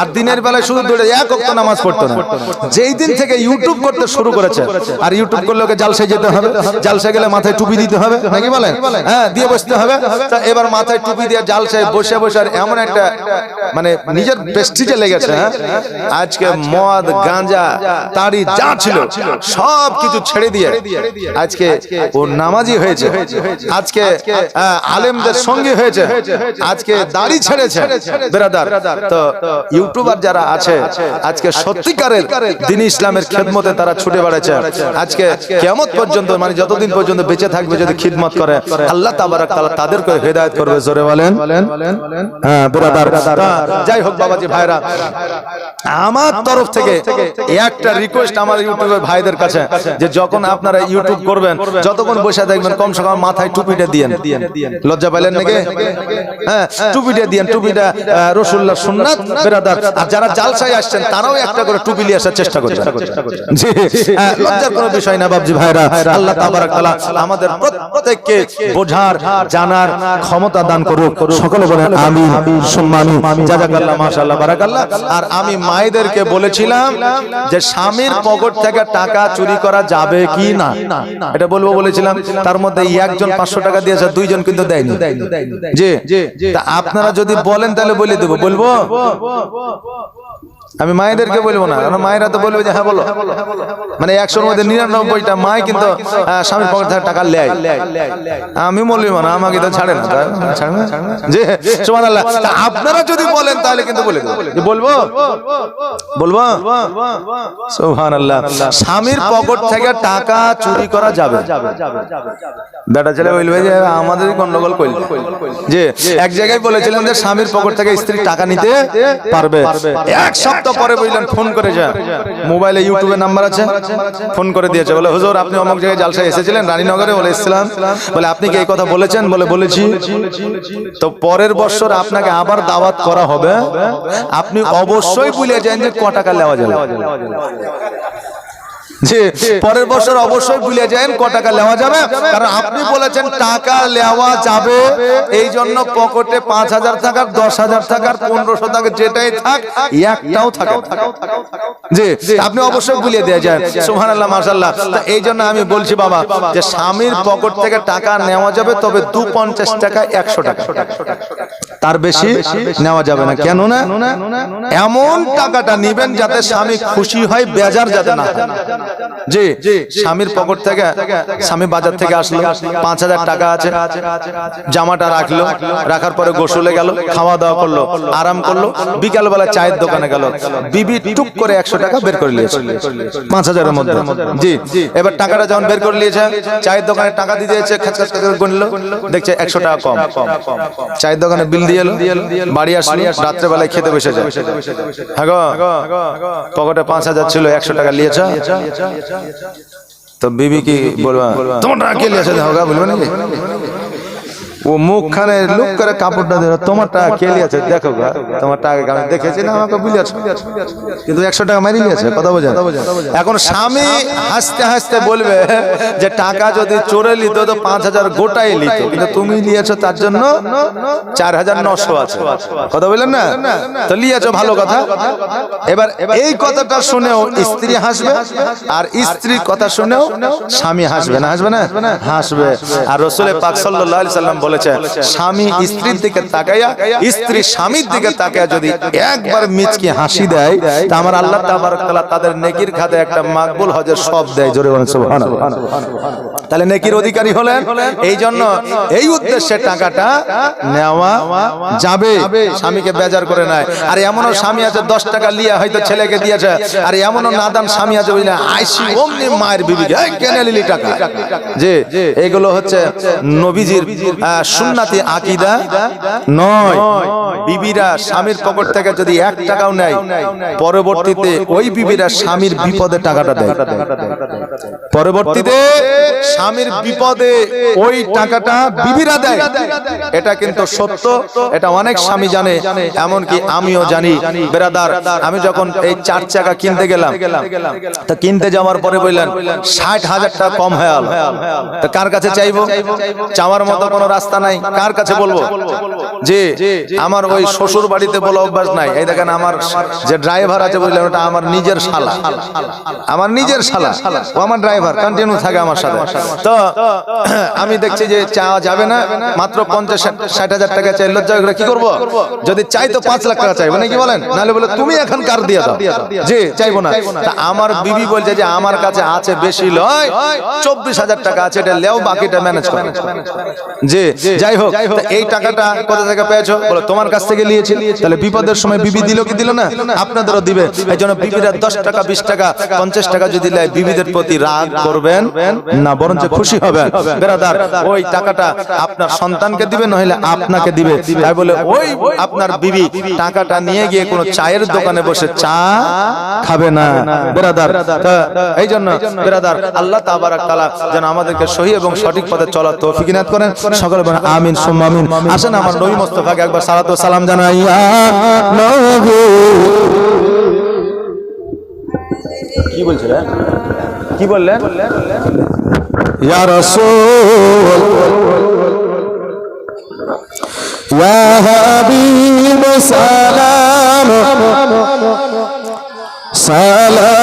আর দিনের বেলায় শুধু দৌড়ে 1 ওয়াক্ত নামাজ পড়তো না। যেই দিন থেকে ইউটিউব করতে শুরু করেছে, আর ইউটিউব করলে ওকে জালসায় যেতে হবে, জালসায় গেলে মাথায় টুপি দিতে হবে, নাকি বলেন, হ্যাঁ দিয়ে বসতে হবে। তা এবার মাথায় টুপি দিয়ে জালসায় বসে বসে আর এমন একটা মানে নিজের প্রেস্টিজে লেগেছে, আজকে মদ, গাঁজা, তাড়ি যা ছিল সব কিছু ছেড়ে দিয়ে আজকে ও নামাজি হয়েছে, আজকে আলেমদের সঙ্গী হয়েছে, আজকে দাড়ি ছেড়েছে ব্রাদার। তো ইউটিউবার যারা আছে আজকে সত্যিকারের দ্বীন ইসলামের খিদমতে তারা ছুটে বেড়াচ্ছে। আজকে কিয়ামত পর্যন্ত, মানে যতদিন পর্যন্ত বেঁচে থাকবে, যদি খিদমত করে, আল্লাহ তাবারাক তাআলা তাদেরকে হেদায়েত করবে, জোরে বলেন হ্যাঁ ব্রাদার। যাই হোক বাবাজি ভাইরা, আমার তরফ থেকে একটা রিকোয়েস্ট আমার ইউটিউবের ভাইদের কাছে, যে যখন আপনারা ইউটিউব করবেন, যতক্ষণ বসে দেখবেন, কমসে কম মাথায় টুপিটা দিয়েন। লজ্জা পাইলেন নাকি? হ্যাঁ, টুপিটা দিয়েন, টুপিটা রাসূলুল্লাহর সুন্নাত ব্রাদার। আর যারা জালসায় আসছেন, তারাও একটা করে টুপি নিয়ে আসার চেষ্টা করছেন। জি, লজ্জার কোনো বিষয় না বাবজি ভাইরা। আল্লাহ তাবারাক তাআলা আমাদের প্রত্যেককে বোঝার, জানার ক্ষমতা দান করুক, সকলে বলেন আমিন সুম্মা আমিন। জাযাকাল্লাহ, মাশাআল্লাহ, বারাকাল্লাহ। আর আমি মায়েদেরকে বলেছিলাম যে স্বামীর পকেট থেকে টাকা চুরি করা যাবে কি না, এটা বলবো বলেছিলাম। তার মধ্যে একজন 500 টাকা দিয়েছে, 2 জন কিন্তু দেয়নি। জি, তা আপনারা যদি বলেন তাহলে বলে দেবো, বলবো, আমি মায়েদেরকে বলবো না, কারণ মায়েরা তো বলবে যে হ্যাঁ বলো, মানে 100-র মধ্যে 99টা মায় কিন্তু স্বামীর পকেট থেকে টাকা লেয়। আমি বলবো না, আমাকে তো ছাড়ে না, ছাড়ে না। জি, সুবহানাল্লাহ। আপনারা যদি বলেন তাহলে কিন্তু বলে দেবো, বলবো, বলবো, সুবহানাল্লাহ। স্বামীর পকেট থেকে টাকা চুরি করা যাবে। বেটা ছেলে বলবে যে আমাদেরই গন্ডগোল করল। যে এক জায়গায় বলেছিলাম যে স্বামীর পকেট থেকে স্ত্রী টাকা নিতে পারবে, 1 সপ্তাহ পরে বুঝলেন ফোন করে যা, মোবাইলে ইউটিউবে নাম্বার আছে, ফোন করে দিয়েছে, বলে হুজুর আপনি অমুক জায়গায় জালসায় এসেছিলেন রানীনগরে, বলে এসেছিলাম, বলে আপনি কি এই কথা বলেছেন, বলে বলেছি। তো পরের বছর আপনাকে আবার দাওয়াত করা হবে, আপনি অবশ্যই ভুলে যান যে ক টাকা নেওয়া যাবে। যে পরের বছর অবশ্যই ভুলে যান ক টাকা নেওয়া যাবে, কারণ আপনি বলেছেন টাকা নেওয়া যাবে, এই জন্য পকেটে 5000 টাকার, 10,000 টাকার, 1500 টাকা যেটাই থাক, একটাও থাকে। যে আপনি অবশ্যই ভুলে দিয়ে যান, সুবহানাল্লাহ, মাশাআল্লাহ। তা এই জন্য আমি বলছি বাবা, যে স্বামীর পকেট থেকে টাকা নেওয়া যাবে, তবে 250 টাকা, 100 টাকা। তার বেশি নেওয়া যাবে না। কেন না? এমন টাকাটা নিবেন যাতে স্বামী খুশি হয়, বেজার যাতে না। জি, স্বামীর পকেট থেকে, স্বামী বাজার থেকে আসলো, 5,000 টাকা আছে, জামাটা রাখলো, রাখার পরে গোসলে গেল, খাওয়া দাওয়া করলো, আরাম করলো, বিকাল বেলা চায়ের দোকানে গেল, বিবি টুক করে 100 টাকা বের করে নিয়েছে 5,000-এর মধ্যে। জি, এবার টাকাটা যখন বের করে নিয়েছে, চায়ের দোকানে টাকা দিয়ে দিয়েছে, খাচখাচ করে গুনলো, দেখছে 100 টাকা কম। চায়ের দোকানে বিল দিয়ে এলো, বাড়ি আসলো, রাত্রে বেলায় খেতে বসে যায়। হ্যাঁ গো, পকেটে 5,000 ছিল, 100 টাকা নিয়েছে, তো বিবি কি বলবা, তোমার টাকা কে নিয়েছে হোগা, বলবে নাকি? ও মুখখানে লুক করে কাপড়টা দিল, তোমার টাকা কে নিয়েছে দেখো গা, তোমার টাকা আমি দেখেছি না, আমাকে বুঝেছ, কিন্তু 100 টাকা মারি নিয়েছে। কথা বোঝেন? এখন স্বামী হাসতে হাসতে বলবে যে টাকা যদি চোরে নিত তো 5,000 গোটাই নিত, কিন্তু তুমি নিয়েছো তার জন্য 4,900 আছে। কথা বললেন না? তো নিয়েছো, ভালো কথা। এবার এই কথাটা শুনেও স্ত্রী হাসবে, আর স্ত্রীর কথা শুনেও স্বামী হাসবে না? হাসবে না? হাসবে। আর রাসূল পাক সাল্লাল্লাহু আলাইহি সাল্লাম বলেছে, স্বামী স্ত্রীর দিকে তাকায়া, স্ত্রী স্বামীর দিকে তাকায়া যদি একবার মিচকি হাসি দেয়, তা আমার আল্লাহ তাবারক তাআলা তাদের নেকির খাতে একটা মাকবুল হজের সব দেয়। জোরে বলেন সুবহানাল্লাহ। তাহলে নেকির অধিকারী হলেন। এই জন্য এই উদ্দেশ্যে টাকাটা নেওয়া যাবে, স্বামীকে বেজার করে নাই। আর এমনও স্বামী আছে 10 টাকা লিয়া হয়তো ছেলেকে দিয়েছে, আর এমনও নাদান স্বামী আছে বুঝলে, আইসি অমনি মায়ের বিবিকে কেনে নিলি টাকা। যে এগুলো হচ্ছে নবীজির সুন্নাতি আকীদা নয়। বিবিরা স্বামীর পকেট থেকে যদি 1 টাকাও নেয়, পরবর্তীতে ওই বিবিরা স্বামীর বিপদে টাকাটা দেয়। পরবর্তীতে স্বামীর বিপদে ওই টাকাটা বিবিরা দেয়। এটা কিন্তু সত্য, এটা অনেক স্বামী জানে, এমনকি আমিও জানি। বেরাদার, আমি যখন এই 4 চাকা কিনতে গেলাম, তা কিনতে যাওয়ার পরে বললেন 60,000 টাকা কম হয়ে গেল, তা কার কাছে চাইবো? চাওয়ার মতো কোনো রাস্তা নাই, কার কাছে বলবো? যে আমার ওই শ্বশুর বাড়িতে বলা অভ্যাস নাই। এই দেখেন আমার যে ড্রাইভার আছে বুঝলেন, ওটা আমার নিজের শালা, আমার নিজের শালা, ও আমার ড্রাইভার, কন্টিনিউ থাকে আমার সাথে। তো আমি দেখছি যে চাওয়া যাবে না, মাত্র 50-60,000 টাকা চাই। লজ্জা করে কি করবো? যদি চাই তো 5 লাখ টাকা চাইবো নাকি বলেন? নাহলে বলে তুমি এখন কার দিয়ে দাও, যে চাইবো না। তা আমার বিবি বলছে যে আমার কাছে আছে বেশি লয়, 24,000 টাকা আছে, এটা লেও, বাকিটা ম্যানেজ করো। যে যাই হোক, এই টাকাটা কোথা থেকে পেয়েছো? বলো তোমার কাছ থেকে নিয়েছি। তাহলে বিপদের সময় বিবি দিল কি দিল না? আপনাদেরও দিবে। এই জন্য বিবিরা 10 টাকা, 20 টাকা, 50 টাকা যদি নেয়, বিবিদের প্রতি রাগ করবেন না, বরঞ্চ খুশি হবেন। বেরাদার, ওই টাকাটা আপনার সন্তানকে দিবে, নইলে আপনাকে দিবে। তাই বলে ওই আপনার বিবি টাকাটা নিয়ে গিয়ে কোনো চায়ের দোকানে বসে চা খাবে না। বেরাদার, এই জন্য বেরাদার, আল্লাহ তাবারক তাআলা যেন আমাদেরকে সহি এবং সঠিক পথে চলার তৌফিক ইনায়াত করেন। সকলে বলেন আমিন সুম্মা আমিন। আসেন আমার নবী মুস্তাফাকে একবার সালাত ও সালাম জানাই। নবী কি বলছিলেন? কি বললেন? ইয়া রাসূল, ইয়া হাবিব, সালাম সালাম